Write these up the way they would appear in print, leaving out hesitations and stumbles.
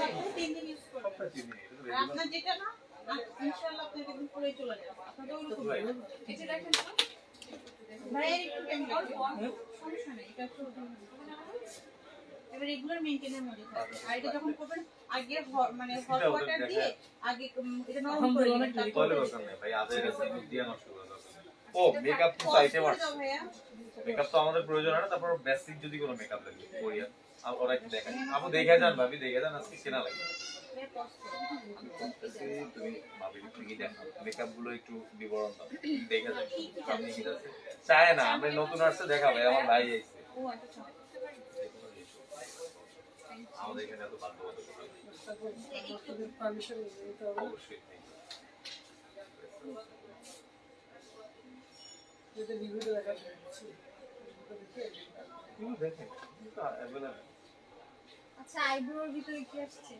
3 দিন ইউজ করবেন আর আপনার যেটা না ইনশাআল্লাহ আপনার একদম পুরোই চলে যাবে আপনাদের ওরকম এটা দেখেন তো ভাই একটু কেমিক্যাল সমস্যা নেই এটা তো এবার রেগুলার মেইনটেইনের মধ্যে থাকে আর এটা যখন করবেন আগে মানে হট ওয়াটার দিয়ে আগে এটা নরম করে নেবেন তারপরে দরকার নেই ভাই আজের কাছে দিয়ে নষ্ট করে দাও ও মেকআপ তো আইটেম আছে মেকআপ তো আমাদের প্রয়োজন হয় না তারপর বেসিক যদি কোনো মেকআপ লাগে কোরিয়ান আর ওরা কি দেখেন আপু দেখে যান ভাবি দেখে যান আজকে কেনা লাগে তুমি ভাবি কি দেখো মেকআপ গুলো একটু বিবরণ দাও দেখে যান আপনি কি আছে চায় না আমি নতুন আসছে দেখাবে আমার ভাই আইছে ও আচ্ছা আমাদের এখানে এত বাধ্যবাধকতা পারমিশন নিতে হবে অবশ্যই যেটা ভিডিওতে দেখা যাচ্ছে তুমি দেখেন এটা अवेलेबल আচ্ছা আইব্রোর ভিতরে কি আসছে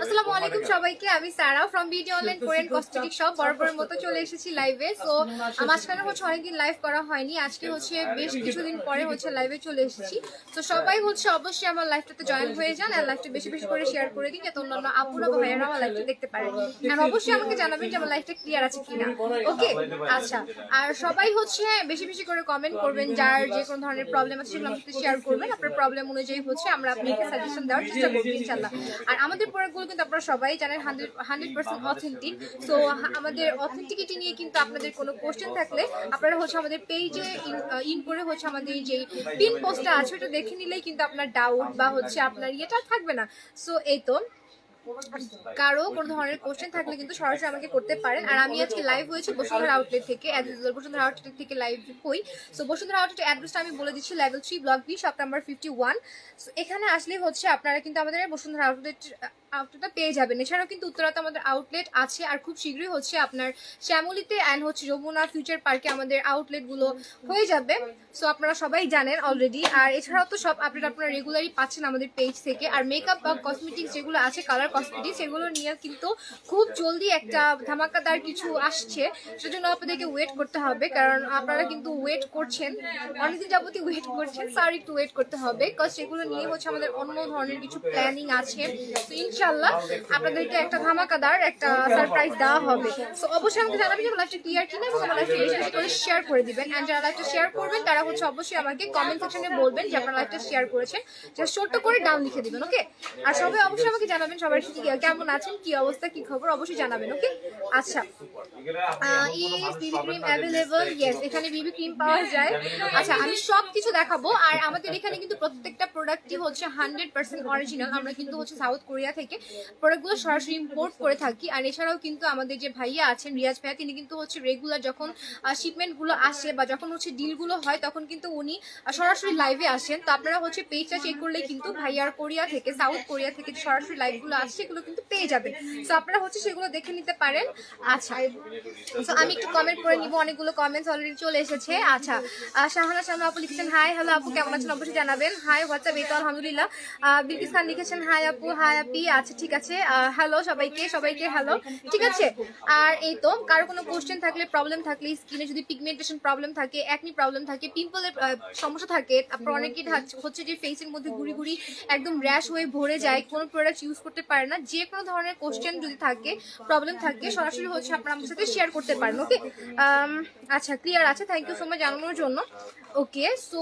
আসসালামু আলাইকুম সবাইকে আমি Sara from beauty online Korean cosmetic shop বরাবরের মতো চলে এসেছি লাইভে সো মাঝখানে হচ্ছে অনেকদিন লাইভ করা হয়নি আজকে হচ্ছে বেশ কিছুদিন পরে হচ্ছে লাইভে চলে এসেছি তো সবাই হচ্ছে অবশ্যই আমার লাইভটাতে জয়েন হয়ে যান আর লাইভটা বেশি বেশি করে শেয়ার করে দিন যাতে অন্যান্য আপুরা বা ভাইয়েরা আমার লাইভটা দেখতে পারে আর অবশ্যই আমাকে জানাবেন যে আমার লাইভটা ক্লিয়ার আছে কিনা ওকে আচ্ছা আর সবাই হচ্ছে বেশি বেশি করে কমেন্ট করবেন যার যে কোনো ধরনের প্রবলেম আছে সেগুলো আমাকে শেয়ার করবেন আপনার প্রবলেম অনুযায়ী হচ্ছে আমরা আপনাকে সাজেশন দেওয়ার চেষ্টা করব ইনশাআল্লাহ আর আমাদের প্রোডাক্টগুলো কিন্তু আপনারা সবাই জানেন 100% অথেন্টিক সো আমাদের অথেন্টিকিটি নিয়ে কিন্তু আপনাদের কোনো কোশ্চেন থাকলে আপনারা হচ্ছে আমাদের পেজে ইন করে হচ্ছে আমাদের যে পিন পোস্টটা আছে ওটা দেখে নিলেই কিন্তু আপনার ডাউট বা হচ্ছে আপনার ইয়েটা থাকবে না সো এই তো কারো কোনো ধরনের কোশ্চেন থাকলে কিন্তু সরাসরি আমাকে করতে পারেন আর আমি আজকে লাইভ হয়েছি বসুন্ধরা আউটলেট থেকে বসুন্ধরা আউটলেট থেকে লাইভ হই সো বসুন্ধরা আউটলেটের অ্যাড্রেসটা আমি বলে দিচ্ছি level 3 block B shop number 51 so এখানে আসলে হচ্ছে আপনারা কিন্তু আমাদের বসুন্ধরা আউটলেটটা পেয়ে যাবেন এছাড়াও কিন্তু উত্তরাতে আমাদের আউটলেট আছে আর খুব শীঘ্রই হচ্ছে আপনার শ্যামলীতে অ্যান্ড হচ্ছে যমুনা ফিউচার পার্কে আমাদের আউটলেটগুলো হয়ে যাবে সো আপনারা সবাই জানেন অলরেডি আর এছাড়াও তো সব আপডেট আপনারা রেগুলারই পাচ্ছেন আমাদের পেজ থেকে আর মেকআপ বা কসমেটিক্স যেগুলো আছে কালার কসমেটিক্স সেগুলো নিয়ে কিন্তু খুব জলদি একটা ধামাকাদার কিছু আসছে সেজন্য আপনাদেরকে ওয়েট করতে হবে কারণ আপনারা কিন্তু ওয়েট করছেন অনেকদিন যাবতই ওয়েট করছেন স্যার একটু ওয়েট করতে হবে বিকজ সেগুলো নিয়ে হচ্ছে আমাদের অন্য ধরনের কিছু প্ল্যানিং আছে তো ইনশাআল্লাহ আপনাদেরকে একটা ধামাকাদার একটা সারপ্রাইজ দেওয়া হবে সো অবশ্যই আমাকে জানাবেন যে লাইভটা ক্লিয়ার কিনা এবং আমার লাইভটা বেশি করে শেয়ার করে দিবেন এন্ড যারা লাইভটা শেয়ার করবেন তারা হচ্ছে অবশ্যই আমাকে কমেন্ট সেকশনে বলবেন যে আপনারা লাইভটা শেয়ার করেছেন জাস্ট ছোট করে ডাউন লিখে দিবেন ওকে আর সবাই অবশ্যই আমাকে জানাবেন সবাই কেমন আছেন কি অবস্থা কি খবর অবশ্যই জানাবেন ওকে আচ্ছা is Bibi cream available yes এখানে বিবি ক্রিম পাওয়া যায় আচ্ছা আমি সব কিছু দেখাবো আর আমাদের এখানে কিন্তু প্রত্যেকটা প্রোডাক্টই হচ্ছে 100% অরিজিনাল আমরা কিন্তু হচ্ছে সাউথ কোরিয়া থেকে প্রোডাক্টগুলো সরাসরি ইম্পোর্ট করে থাকি আর এছাড়াও কিন্তু আমাদের যে ভাইয়া আছেন রিয়াজ ভাইয়া তিনি কিন্তু হচ্ছে রেগুলার যখন শিপমেন্টগুলো আসে বা যখন হচ্ছে ডিলগুলো হয় তখন কিন্তু উনি সরাসরি লাইভে আসেন তো আপনারা হচ্ছে পেজটা চেক করলে কিন্তু ভাইয়ার কোরিয়া থেকে সাউথ কোরিয়া থেকে সরাসরি লাইভগুলো আসছে সেগুলো কিন্তু পেয়ে যাবেন সো আপনারা হচ্ছে সেগুলো দেখে নিতে পারেন আচ্ছা সো আমি একটু কমেন্ট করে নিব অনেকগুলো কমেন্টস অলরেডি চলে এসেছে আচ্ছা শাহানা শানু আপু লিখেছেন হাই হ্যালো আপু কেমন আছেন অবশ্যই জানাবেন হাই হোয়াটসঅ্যাপ এই তো আলহামদুলিল্লাহ বিলকিস খান লিখেছেন হাই আপু হাই আপি আচ্ছা ঠিক আছে হ্যালো সবাইকে হ্যালো ঠিক আছে আর এই তো কারো কোনো কোশ্চেন থাকলে প্রবলেম থাকলে স্কিনে যদি পিগমেন্টেশন প্রবলেম থাকে একনি প্রবলেম থাকে পিম্পলের সমস্যা থাকে আপনার অনেকেই হচ্ছে যে ফেসের মধ্যে গুড়ি গুড়ি একদম র্যাশ হয়ে ভরে যায় কোনো প্রোডাক্ট ইউজ করতে পারে না যে কোনো ধরনের কোশ্চেন যদি থাকে প্রবলেম থাকে সরাসরি হচ্ছে আপনারা আমার সাথে শেয়ার করতে পারেন ওকে আচ্ছা ক্লিয়ার আছে থ্যাংক ইউ সো মাচ জানানোর জন্য ওকে সো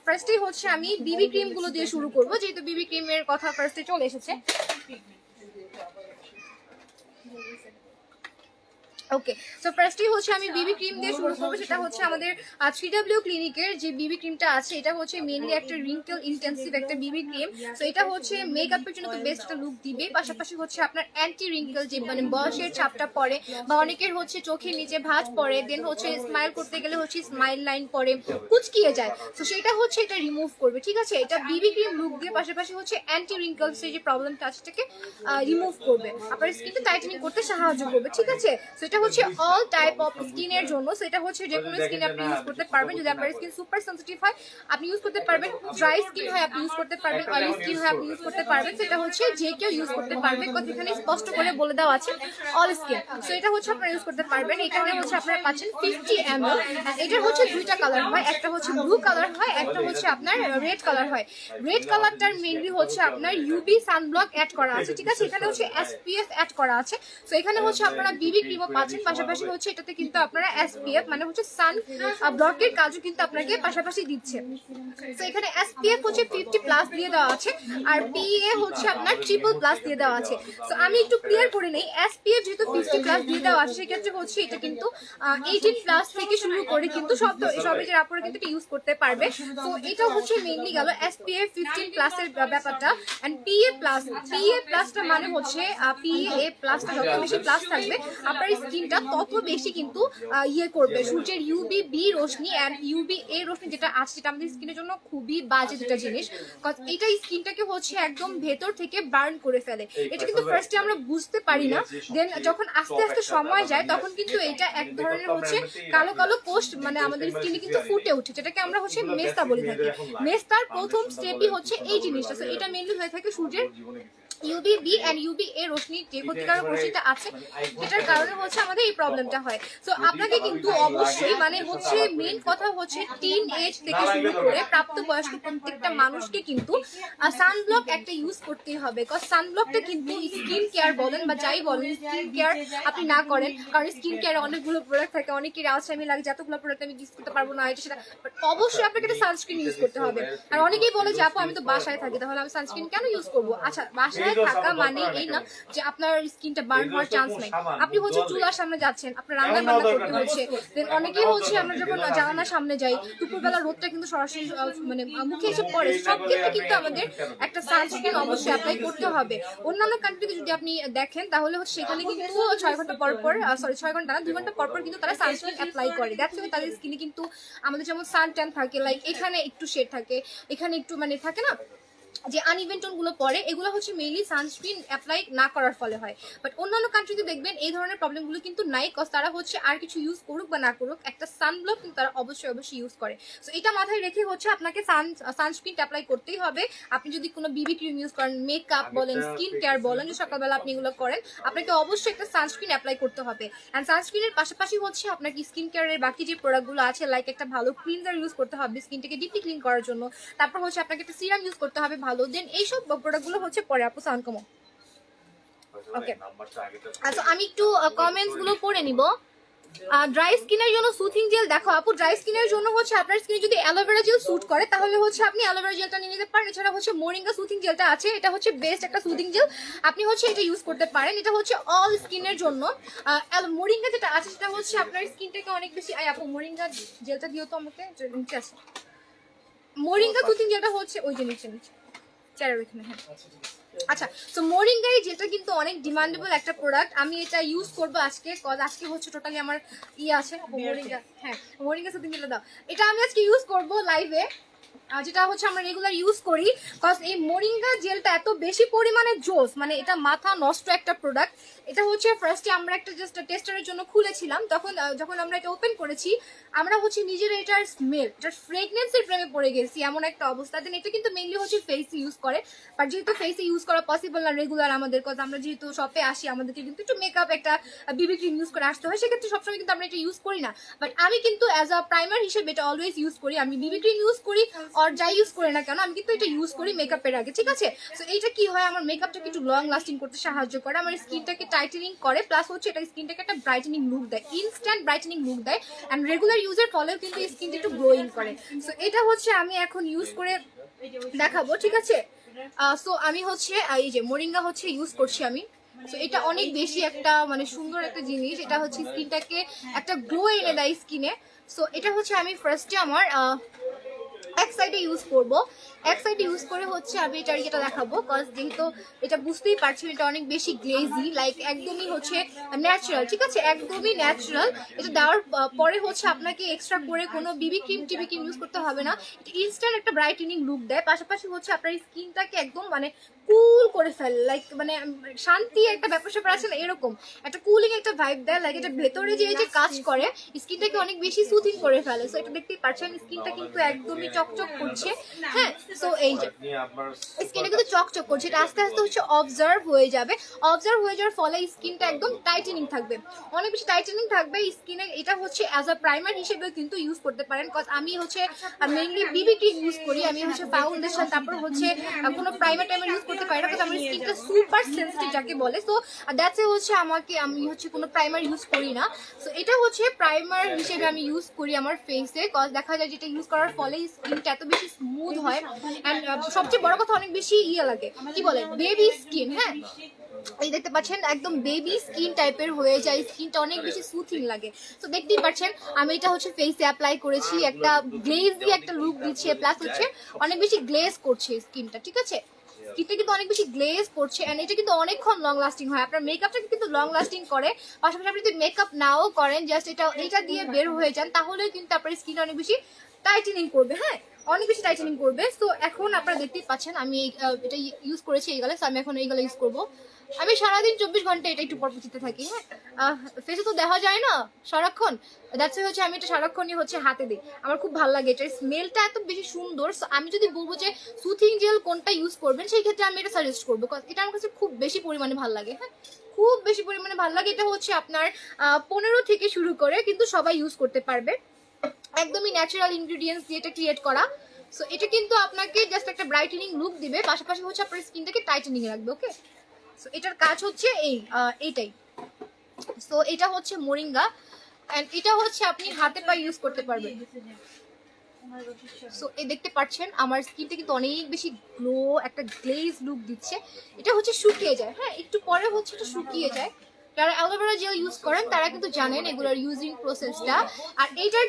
ফার্স্টেই হচ্ছে আমি বিবি ক্রিমগুলো দিয়ে শুরু করবো যেহেতু বিবি ক্রিমের কথা ফার্স্টে চলে এসেছে ওকে সো ফার্স্টই হচ্ছে আমি বিবি ক্রিম দিয়ে শুরু করবো সেটা হচ্ছে আমাদের 3W ক্লিনিকের যে বিবি ক্রিমটা আছে এটা হচ্ছে মেইনলি একটা রিঙ্কেল ইন্টেন্সিভ একটা বিবি ক্রিম সো এটা হচ্ছে মেকআপের জন্য তো বেস্ট একটা লুক দিবে পাশাপাশি হচ্ছে আপনার অ্যান্টি রিঙ্কেল যে মানে বয়সের ছাপটা পড়ে বা অনেকের হচ্ছে চোখের নিচে ভাঁজ পড়ে দেন হচ্ছে স্মাইল করতে গেলে হচ্ছে স্মাইল লাইন পড়ে কুচকিয়ে যায় তো সেটা হচ্ছে এটা রিমুভ করবে ঠিক আছে এটা বিবি ক্রিম লুক দিয়ে পাশাপাশি হচ্ছে অ্যান্টি রিঙ্কেলসের যে প্রবলেমটা আছে সেটাকে রিমুভ করবে আপনার স্কিনটা টাইটেনিং করতে সাহায্য করবে ঠিক আছে সো এটা হচ্ছে অল টাইপ অফ স্কিনের জন্য। সো এটা হচ্ছে যে কোনো স্কিনে আপনি ইউজ করতে পারবেন। যদি আপনার স্কিন সুপার সেনসিটিভ হয় আপনি ইউজ করতে পারবেন, ড্রাই স্কিন হয় আপনি ইউজ করতে পারবেন, অয়েলি স্কিন হয় আপনি ইউজ করতে পারবেন। সেটা হচ্ছে যে কেউ ইউজ করতে পারবে, কথা এখানে স্পষ্ট করে বলে দেওয়া আছে অল স্কিন। সো এটা হচ্ছে আপনারা ইউজ করতে পারবেন। এখানে হচ্ছে আপনারা পাচ্ছেন 50 ml। এটার হচ্ছে দুইটা কালার হয়, একটা হচ্ছে ব্লু কালার হয়, একটা হচ্ছে আপনার রেড কালার হয়। রেড কালারটার মেইনলি হচ্ছে আপনার ইউভি সানব্লক অ্যাড করা আছে, ঠিক আছে। এখানে হচ্ছে SPF অ্যাড করা আছে। সো এখানে হচ্ছে আপনারা বিবি ক্রিমও পাচ্ছেন, পাশাপাশি হচ্ছে এটাতে কিন্তু আপনারা SPF মানে হচ্ছে সান ব্লকের কাজও কিন্তু আপনাকে পাশাপাশি দিচ্ছে। সো এখানে SPF হচ্ছে 50+ দিয়ে দেওয়া আছে, আর PA হচ্ছে আপনার 3++ দিয়ে দেওয়া আছে। সো আমি একটু ক্লিয়ার করে নেই, SPF যেহেতু 50+ দিয়ে দেওয়া আছে সেক্ষেত্রে হচ্ছে এটা কিন্তু 18+ থেকে শুরু করে কিন্তু সব এজের আপনারা কিন্তু ইউজ করতে পারবে। তো এটা হচ্ছে মেইনলি গেল SPF 15+ এর ব্যাপারটা। এন্ড PA+টা মানে হচ্ছে PA+টা যত বেশি প্লাস থাকবে আপনার স্কিনটা তত বেশি কিন্তু ইয়ে করবে সূর্যের UVB রশ্মি এন্ড UVA রশ্মি যেটা আছে সেটা আমাদের স্কিনের জন্য খুবই বাজে দুটো জিনিস। কারণ এটা স্কিনটাকে হচ্ছে একদম ভেতর থেকে বার্ন করে ফেলে। এটা কিন্তু ফার্স্টে আমরা বুঝতে পারি না, দেন যখন আস্তে আস্তে সময় যায় তখন কিন্তু এটা এক ধরনের হচ্ছে কালো কালো কোষ মানে আমাদের স্কিনে কিন্তু ফুটে ওঠে, যেটাকে আমরা হচ্ছে মেস্তা বলে থাকি। মেস্তার প্রথম স্টেপই হচ্ছে এই জিনিসটা। তো এটা মেইনলি হয়ে থাকে সূর্যের UVB এন্ড UVA রশ্মি যে ক্ষতিকারক রশ্মিটা আছে এটার কারণে হচ্ছে আমাদের এই প্রবলেমটা হয়। সো আপনাকে কিন্তু অবশ্যই মানে হচ্ছে মেইন কথা হচ্ছে টিন এজ থেকে শুরু করে প্রাপ্তবয়স্ক প্রত্যেকটা মানুষকে কিন্তু সানব্লক একটা ইউজ করতেই হবে। কজ সানব্লকটা কিন্তু স্কিন কেয়ার বলেন বা যাই বলেন, স্কিন কেয়ার আপনি না করেন, কারণ স্কিন কেয়ারে অনেকগুলো প্রোডাক্ট থাকে, অনেকের আলসামি লাগে যতগুলো প্রোডাক্ট আমি ইউজ করতে পারবো না এটা সেটা, বাট অবশ্যই আপনাকে একটা সানস্ক্রিন ইউজ করতে হবে। আর অনেকেই বলে যে আপু আমি তো বাসায় থাকি তাহলে আমি সানস্ক্রিন কেন ইউজ করবো? আচ্ছা, বাসায় থাকা মানে এই না যে আপনার স্কিনটা বার্ন হওয়ার চান্স নাই। আপনি হচ্ছে চুলার সামনে যাচ্ছেন, আপনার রান্না বান্না করতে হচ্ছে, দেন অনেকেই হচ্ছে আমরা যখন জানালার সামনে যাই দুপুরবেলা রোদটা কিন্তু সরাসরি মানে মুখে এসে পড়ে, সব ক্ষেত্রে কিন্তু আমাদের একটা সানস্ক্রিন অবশ্যই অ্যাপ্লাই করতে হবে। অন্যান্য কান্ট্রিতে যদি আপনি দেখেন তাহলে হচ্ছে সেখানে কিন্তু 6 ঘন্টা পর পর 6 ঘন্টা না 2 ঘন্টা পর পর কিন্তু তারা সানস্ক্রিন অ্যাপ্লাই করে। দ্যাটস ওয়াই তাদের স্কিনে কিন্তু আমাদের যেমন সান ট্যান থাকে, লাইক এখানে একটু শেড থাকে, এখানে একটু মানে থাকে না যে আনইভেন টোন গুলো পড়ে, এগুলো হচ্ছে মেইনলি সানস্ক্রিন অ্যাপ্লাই না করার ফলে হয়। বাট অন্যান্য কান্ট্রিতে দেখবেন এই ধরনের প্রবলেমগুলো কিন্তু নাই, কজ তারা হচ্ছে আর কিছু ইউজ করুক বা না করুক একটা সানব্লক কিন্তু তারা অবশ্যই ইউজ করে। সো এটা মাথায় রেখে হচ্ছে আপনাকে সানস্ক্রিন অ্যাপ্লাই করতেই হবে। আপনি যদি কোনো বিবি ক্রিম ইউজ করেন, মেকআপ বলেন, স্কিন কেয়ার বলেন, যে সকালবেলা আপনি এগুলো করেন, আপনাকে অবশ্যই একটা সানস্ক্রিন অ্যাপ্লাই করতে হবে। অ্যান্ড সানস্ক্রিনের পাশাপাশি হচ্ছে আপনাকে স্কিন কেয়ারের বাকি যে প্রোডাক্টগুলো আছে লাইক একটা ভালো ক্লিনজার ইউজ করতে হবে স্কিনটাকে ডিপলি ক্লিন করার জন্য, তারপর হচ্ছে আপনাকে একটা সিরাম ইউজ করতে হবে ভালো, দেন এইসব প্রোডাক্টগুলো হচ্ছে পরে আপু সাউন্ড কমো। ওকে, আচ্ছা আমি একটু কমেন্টস গুলো পড়ে নিব। ড্রাই স্কিনের জন্য সুথিং জেল, দেখো আপু ড্রাই স্কিনের জন্য হচ্ছে আপনার স্কিনে যদি অ্যালোভেরা জেল স্যুট করে তাহলে হচ্ছে আপনি অ্যালোভেরা জেলটা নিয়ে নিতে পারেন। এছাড়া হচ্ছে মোরিঙ্গা সুথিং জেলটা আছে, এটা হচ্ছে বেস্ট একটা সুথিং জেল, আপনি হচ্ছে এটা ইউজ করতে পারেন। এটা হচ্ছে অল স্কিনের জন্য। মোরিঙ্গা যেটা আছে সেটা হচ্ছে আপনার স্কিনটাকে অনেক বেশি আপু মোরিঙ্গা জেলটা দিও তো আমাকে, নিচে আছে মোরিঙ্গা সুথিং জেলটা হচ্ছে ওই যে নিচে চেয়ারের ওইখানে। হ্যাঁ আচ্ছা, তো মোরিঙ্গা এই জেলটা কিন্তু অনেক ডিমান্ডেবল একটা প্রোডাক্ট। আমি এটা ইউজ করবো আজকে, কজ আজকে হচ্ছে টোটালি আমার আছে মোরিঙ্গা। হ্যাঁ মোরিঙ্গা সুথিং জেলটা দাও, এটা আমি আজকে ইউজ করবো লাইভে, যেটা হচ্ছে আমরা রেগুলার ইউজ করি। কজ এই মোরিঙ্গা জেলটা এত বেশি পরিমাণে জোস, মানে এটা মাথা নষ্ট একটা প্রোডাক্ট। এটা হচ্ছে ফার্স্টে আমরা একটা জাস্ট টেস্টারের জন্য খুলেছিলাম, তখন যখন আমরা এটা ওপেন করেছি আমরা হচ্ছে নিজের এটার স্মেল, এটার ফ্রেগনেন্সের প্রেমে পড়ে গেছি এমন একটা অবস্থা। দেন এটা কিন্তু মেইনলি হচ্ছে ফেসে ইউজ করে, বাট যেহেতু ফেসে ইউজ করা পসিবল না রেগুলার আমাদের, কজ আমরা যেহেতু শপে আসি আমাদেরকে কিন্তু একটু মেকআপ একটা বিবি ক্রিম ইউজ করে আসতে হয়, সেক্ষেত্রে সবসময় কিন্তু আমরা এটা ইউজ করি না। বাট আমি কিন্তু অ্যাজ আ প্রাইমার হিসেবে এটা অলওয়েজ ইউজ করি। আমি বিবি ক্রিম ইউজ করি আর যাই ইউজ করি না কেন আমি কিন্তু এটা ইউজ করি মেকআপের আগে, ঠিক আছে। সো এইটা কি হয় আমার মেকআপটাকে একটু লং লাস্টিং করতে সাহায্য করে, আমার স্কিনটাকে টাইটেনিং করে, প্লাস হচ্ছে এটা স্কিনটাকে একটা ব্রাইটেনিং লুক দেয়, ইনস্ট্যান্ট ব্রাইটেনিং লুক দেয়। অ্যান্ড রেগুলার ইউজের ফলেও কিন্তু স্কিনটা একটু গ্লোয়িং করে। সো এটা হচ্ছে আমি এখন ইউজ করে দেখাবো, ঠিক আছে। সো আমি হচ্ছে এই যে মোরিঙ্গা হচ্ছে ইউজ করছি আমি। সো এটা অনেক বেশি একটা মানে সুন্দর একটা জিনিস, এটা হচ্ছে স্কিনটাকে একটা গ্লো এনে দেয় স্কিনে। সো এটা হচ্ছে আমি ফার্স্টে আমার এক সাইডে ইউজ করব, এক সাইডে ইউজ করে হচ্ছে আমি এটার ইয়েটা দেখাবো, কজ যেহেতু এটা বুঝতেই পারছেন এটা অনেক বেশি গ্লেজি, লাইক একদমই হচ্ছে ন্যাচারাল, ঠিক আছে, একদমই ন্যাচারাল। এটা দেওয়ার পরে হচ্ছে আপনাকে এক্সট্রা করে কোনো বিবি ক্রিম টিবি ক্রিম ইউজ করতে হবে না, এটা ইনস্ট্যান্ট একটা ব্রাইটেনিং লুক দেয়, পাশাপাশি হচ্ছে আপনার স্কিনটাকে একদম মানে কুল করে ফেলে, লাইক মানে শান্তি একটা ব্যাপার স্যাপার আছে না, এরকম একটা কুলিং একটা ভাইব দেয়, লাইক এটা ভেতরে যে কাজ করে স্কিনটাকে অনেক বেশি সুথিং করে ফেলে। সো এটা দেখতেই পাচ্ছেন স্কিনটা কিন্তু একদমই চকচক করছে, হ্যাঁ। সো এই যে স্কিনটা কিন্তু চকচক করছে, এটা আস্তে আস্তে হচ্ছে অবজার্ভ হয়ে যাবে, অবজার্ভ হয়ে যাওয়ার ফলে স্কিনটা একদম টাইটেনিং থাকবে, অনেক বেশি টাইটেনিং থাকবে স্কিনে। এটা হচ্ছে অ্যাজ আ প্রাইমার হিসেবে কিন্তু ইউজ করতে পারেন, কজ আমি হচ্ছে মেইনলি বিবি ক্রিম ইউজ করি, আমি হচ্ছে ফাউন্ডেশন তারপর হচ্ছে কোনো প্রাইমার টাইমার ইউজ করতে পারি না, কারণ আমার স্কিনটা সুপার সেনসিটিভ যাকে বলে। সো দ্যাটস হচ্ছে আমি হচ্ছে কোনো প্রাইমার ইউজ করি না। সো এটা হচ্ছে প্রাইমার হিসেবে আমি ইউজ করি আমার ফেসে, কজ দেখা যায় যেটা ইউজ করার ফলে স্কিনটা এত বেশি স্মুথ হয়, অ্যান্ড সবচেয়ে বড় কথা অনেক বেশি লাগে, কি বলে, বেবি স্কিন, হ্যাঁ। এই দেখতে পাচ্ছেন একদম বেবি স্কিন টাইপের হয়ে যায়, স্কিনটা অনেক বেশি সুথিং লাগে। তো দেখতেই পাচ্ছেন আমি এটা হচ্ছে ফেসে অ্যাপ্লাই করেছি, একটা গ্লেজি একটা লুক দিচ্ছে, প্লাস হচ্ছে অনেক বেশি গ্লেজ করছে স্কিনটা, ঠিক আছে, স্কিনটা কিন্তু অনেক বেশি গ্লেজ করছে, এন্ড এটা কিন্তু অনেকক্ষণ লং লাস্টিং হয়, আপনার মেকআপটাকে কিন্তু লং লাস্টিং করে। পাশাপাশি আপনি যদি মেকআপ নাও করেন, জাস্ট এটা দিয়ে বের হয়ে যান, তাহলেও কিন্তু আপনার স্কিন অনেক বেশি টাইটেনিং করবে, হ্যাঁ, অনেক বেশি টাইটেনিং করবে। সো এখন আপনারা দেখতেই পাচ্ছেন আমি এটা ইউজ করেছি এইগুলো, সো আমি এখন এইগুলো ইউজ করবো। আমি সারাদিন 24 ঘন্টা এটা একটু পর দিতে থাকি, হ্যাঁ, ফেসে তো দেখা যায় না সারাক্ষণ, দ্যাটস হচ্ছে আমি এটা সারাক্ষণই হচ্ছে হাতে দিই, আমার খুব ভালো লাগে, এটার স্মেলটা এত বেশি সুন্দর। আমি যদি বলবো যে সুথিং জেল কোনটা ইউজ করবেন, সেই ক্ষেত্রে আমি এটা সাজেস্ট করবো, এটা আমার কাছে খুব বেশি পরিমাণে ভালো লাগে, হ্যাঁ, খুব বেশি পরিমাণে ভালো লাগে। এটা হচ্ছে আপনার 15 থেকে শুরু করে কিন্তু সবাই ইউজ করতে পারবে, একদমই ন্যাচারাল ইনগ্রিডিয়েন্টস দিয়ে এটা ক্রিয়েট করা। সো এটা কিন্তু আপনাকে জাস্ট একটা ব্রাইটেনিং লুক দিবে, পাশাপাশি হচ্ছে আপনার স্কিনটাকে টাইটেনিং রাখবে, ওকে। সো এটার কাজ হচ্ছে এইটাই। সো এটা হচ্ছে মোরিঙ্গা, এন্ড এটা হচ্ছে আপনি হাতে পায়ে ইউজ করতে পারবেন। সো এই দেখতে পাচ্ছেন আমার স্কিনটা কিন্তু অনেক বেশি গ্লো, একটা গ্লেজ লুক দিচ্ছে। এটা হচ্ছে শুকিয়ে যায়, হ্যাঁ, একটু পরে হচ্ছে এটা শুকিয়ে যায়। যারা অ্যালোভেরা জেল ইউজ করেন তারা কিন্তু জানেন এগুলোর ইউজিং প্রসেসটা। আর এইটার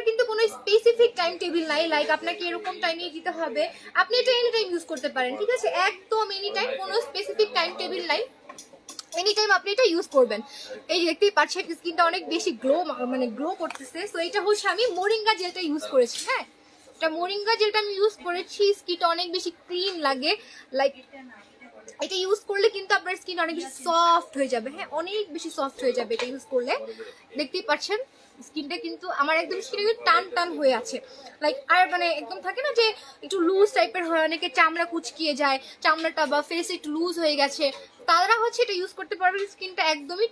কিন্তু কোনো স্পেসিফিক টাইম টেবিল নাই, লাইক আপনাকে এরকম টাইমে দিতে হবে, আপনি এটা এনি টাইম ইউজ করতে পারেন, ঠিক আছে, একদম এনি টাইম, কোনো স্পেসিফিক টাইম টেবিল নাই, এনি টাইম আপনি এটা ইউজ করবেন। এই দেখতেই পাচ্ছেন স্কিনটা অনেক বেশি গ্লো করতেছে। সো এটা হচ্ছে আমি মোরিঙ্গা জেলটা ইউজ করেছি, হ্যাঁ, এটা মোরিঙ্গা জেলটা আমি ইউজ করেছি, স্কিনটা অনেক বেশি ক্লিন লাগে, লাইক এটা ইউজ করলে কিন্তু আপনার স্কিন অনেক বেশি সফট হয়ে যাবে, হ্যাঁ, অনেক বেশি সফট হয়ে যাবে এটা ইউজ করলে। দেখতেই পাচ্ছেন স্কিনটা কিন্তু আমার একদম স্কিনটা টান টান হয়ে আছে, লাইক আর মানে একদম থাকে না যে একটু লুজ টাইপের হয়, অনেকে চামড়া কুচকিয়ে যায়, চামড়াটা বা ফেস একটু লুজ হয়ে গেছে, তারা হচ্ছে এটা ইউজ করতে পারবে, স্কিনটা একদমই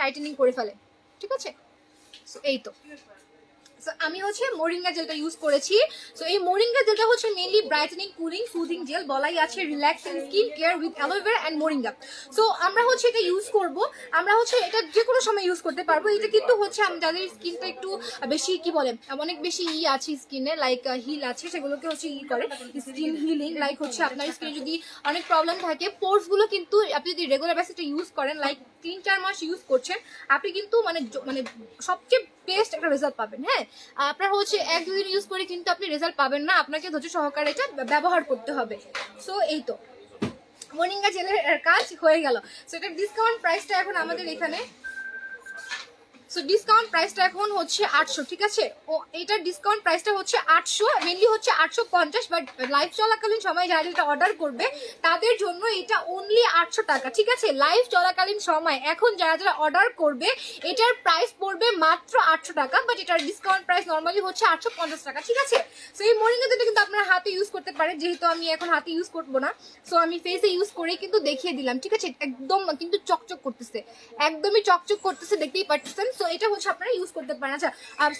টাইটেনিং করে ফেলে, ঠিক আছে। সো এই তো আমি হচ্ছে মোরিঙ্গা জেলটা ইউজ করেছি। সো এই মোরিঙ্গা জেলটা হচ্ছে mainly brightening, cooling, soothing gel, বলাই আছে relaxing skin care with aloe vera and moringa. So আমরা হচ্ছে এটা ইউজ করব, আমরা হচ্ছে এটা যে কোনো সময় ইউজ করতে পারবো। এটা কিন্তু হচ্ছে যাদের স্কিনটা একটু বেশি কি বলে অনেক বেশি আছে স্কিনে, লাইক হিল আছে, সেগুলোকে হচ্ছে করে স্কিন হিলিং, লাইক হচ্ছে আপনার স্কিনে যদি অনেক প্রবলেম থাকে, পোর্স গুলো কিন্তু আপনি যদি রেগুলার বেসিসে ইউজ করেন, লাইক 3-4 মাস ইউজ করছেন, আপনি কিন্তু মানে সবচেয়ে বেস্ট একটা রেজাল্ট পাবেন, হ্যাঁ। আপনার হচ্ছে 1-2 দিন ইউজ করে কিন্তু আপনি রেজাল্ট পাবেন না, আপনাকে ধৈর্য সহকারে এটা ব্যবহার করতে হবে। সো এই তো মোরিঙ্গা জেলের কাজ হয়ে গেল। সো এটার ডিসকাউন্ট প্রাইসটা এখন আমাদের এখানে, সো ডিসকাউন্ট প্রাইসটা এখন হচ্ছে 800, ঠিক আছে, ও এটার ডিসকাউন্ট প্রাইসটা হচ্ছে 800, মেনলি হচ্ছে 850, বাট লাইভ চলাকালীন সময় যারা এটা অর্ডার করবে তাদের জন্য এটা অনলি 800 টাকা, ঠিক আছে, লাইভ চলাকালীন সময় এখন যারা অর্ডার করবে এটার প্রাইস পড়বে মাত্র 800 টাকা, বাট এটার ডিসকাউন্ট প্রাইস নর্মালি হচ্ছে 850 টাকা, ঠিক আছে। সো এই মোরিঙ্গা জেলটা কিন্তু আপনারা হাতে ইউজ করতে পারেন, যেহেতু আমি এখন হাতে ইউজ করবো না, সো আমি ফেসে ইউজ করে কিন্তু দেখিয়ে দিলাম, ঠিক আছে, একদম কিন্তু চকচক করতেছে, একদমই চকচক করতেছে, দেখতেই পাচ্ছেন। সো এটা হচ্ছে আপনারা ইউজ করতে পারেন। আচ্ছা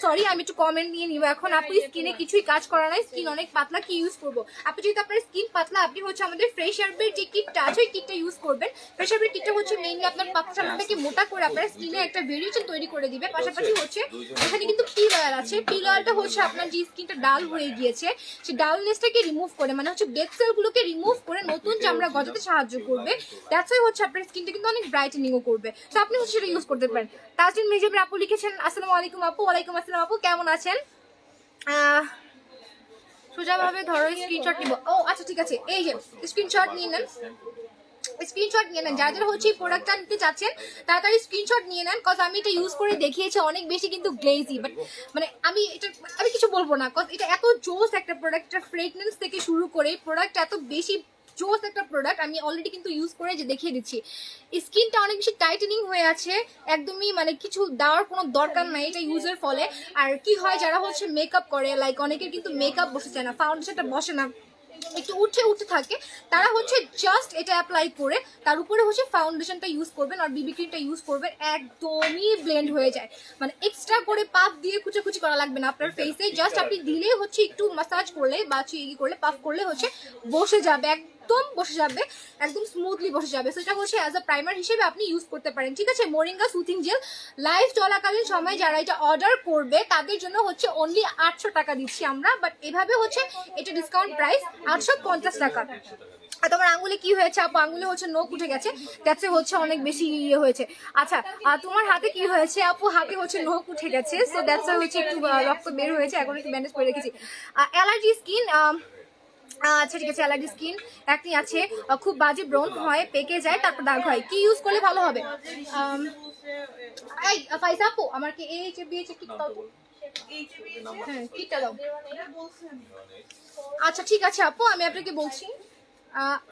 সরি, আমি একটু কমেন্ট নিয়ে নিব এখন, আপনি স্কিনে কিছুই কাজ করা নাই, স্কিন অনেক পাতলা, কি ইউজ করবো? আপনি যেহেতু আপনার স্কিন পাতলা, আপনি হচ্ছে আমাদের ফ্রেশ হার্বের যে কিটটা আছে ওই কিটটা ইউজ করবেন। ফ্রেশ হার্বের কিটটা হচ্ছে মেইনলি আপনার পাতলা চামড়াটাকে মোটা করে আপনার স্কিনে একটা ভেরিয়েশন তৈরি করে দিবে। পাশাপাশি হচ্ছে এখানে কিন্তু পিল অয়েল আছে, পিল অয়েলটা হচ্ছে আপনার যে স্কিনটা ডাল হয়ে গিয়েছে সেই ডালনেসটাকে রিমুভ করে, মানে হচ্ছে ডেড সেলগুলোকে রিমুভ করে নতুন চামড়া গজাতে সাহায্য করবে। দ্যাটস ওয়াই হচ্ছে আপনার স্কিনটা কিন্তু অনেক ব্রাইটেনিংও করবে। তো আপনি হচ্ছে সেটা ইউজ করতে পারেন। তাজরিন মেহজাবিন আপু লিখেছেন, আসসালামু আলাইকুম আপু। ওয়ালাইকুম আসসালাম আপু, কেমন আছেন? সোজাভাবে ধরো, স্ক্রিনশট নিব। ও আচ্ছা ঠিক আছে, এই যে স্ক্রিনশট নিয়ে নেন, স্ক্রিনশট নিয়ে নেন। যারা যারা হচ্ছে এই প্রোডাক্টটা নিতে চাচ্ছেন তাড়াতাড়ি স্ক্রিনশট নিয়ে নেন, কজ আমি এটা ইউজ করে দেখিয়েছি, অনেক বেশি কিন্তু গ্লেজি, বাট মানে আমি কিছু বলবো না, কজ এটা এত জোস একটা প্রোডাক্ট, ফ্রেগনেন্স থেকে শুরু করে প্রোডাক্ট এত বেশি জোস একটা প্রোডাক্ট। আমি অলরেডি কিন্তু ইউজ করে যে দেখিয়ে দিচ্ছি, স্কিনটা অনেক বেশি টাইটেনিং হয়ে আছে, একদমই মানে কিছু দেওয়ার কোনো দরকার নাই এটা ইউজের ফলে। আর কি হয়, যারা হচ্ছে মেকআপ করে, লাইক অনেকের কিন্তু মেকআপ বসে যায় না, ফাউন্ডেশনটা বসে না, একটু উঠে উঠে থাকে, তারা হচ্ছে জাস্ট এটা অ্যাপ্লাই করে তার উপরে হচ্ছে ফাউন্ডেশনটা ইউজ করবেন আর বিবি ক্রিমটা ইউজ করবেন, একদমই ব্লেন্ড হয়ে যায়। মানে এক্সট্রা করে পাফ দিয়ে কুচাকুচি করা লাগবে না আপনার ফেসে, জাস্ট আপনি দিলেই হচ্ছে একটু মাসাজ করলে বা ই করলে পাফ করলে হচ্ছে বসে যাবে, একদম বসে যাবে, একদম স্মুথলি বসে যাবে। সেটা হচ্ছে অ্যাজ আ প্রাইমার হিসেবে আপনি ইউজ করতে পারেন, ঠিক আছে। মোরিঙ্গা সুথিং জেল লাইভ চলাকালীন সময় যারা এটা অর্ডার করবে তাদের জন্য হচ্ছে অনলি 800 টাকা দিচ্ছি আমরা, বাট এভাবে হচ্ছে এটা ডিসকাউন্ট প্রাইস 850 টাকা। আর তোমার আঙ্গুলে কি হয়েছে আপু? আঙ্গুলে হচ্ছে নখ উঠে গেছে, দ্যাটস হচ্ছে অনেক বেশি ইয়ে হয়েছে। আচ্ছা, আর তোমার হাতে কি হয়েছে আপু? হাতে হচ্ছে নখ উঠে গেছে, সো দ্যাটস হচ্ছে একটু রক্ত বের হয়েছে, এখন একটু ব্যান্ডেজ করে রেখেছি। অ্যালার্জি স্কিন, আচ্ছা ঠিক আছে, অ্যালার্জি স্কিন, একনি আছে, খুব বাজে ব্রণ হয়, পেকে যায়, তারপর দাগ হয়, কি ইউজ করলে ভালো হবে? এই ফাইজা আপু, আমার কি এই যে বিয়েছে কিট দাও তো, হ্যাঁ কিটটা দাও। আচ্ছা ঠিক আছে আপু, আমি আপনাকে বলছি,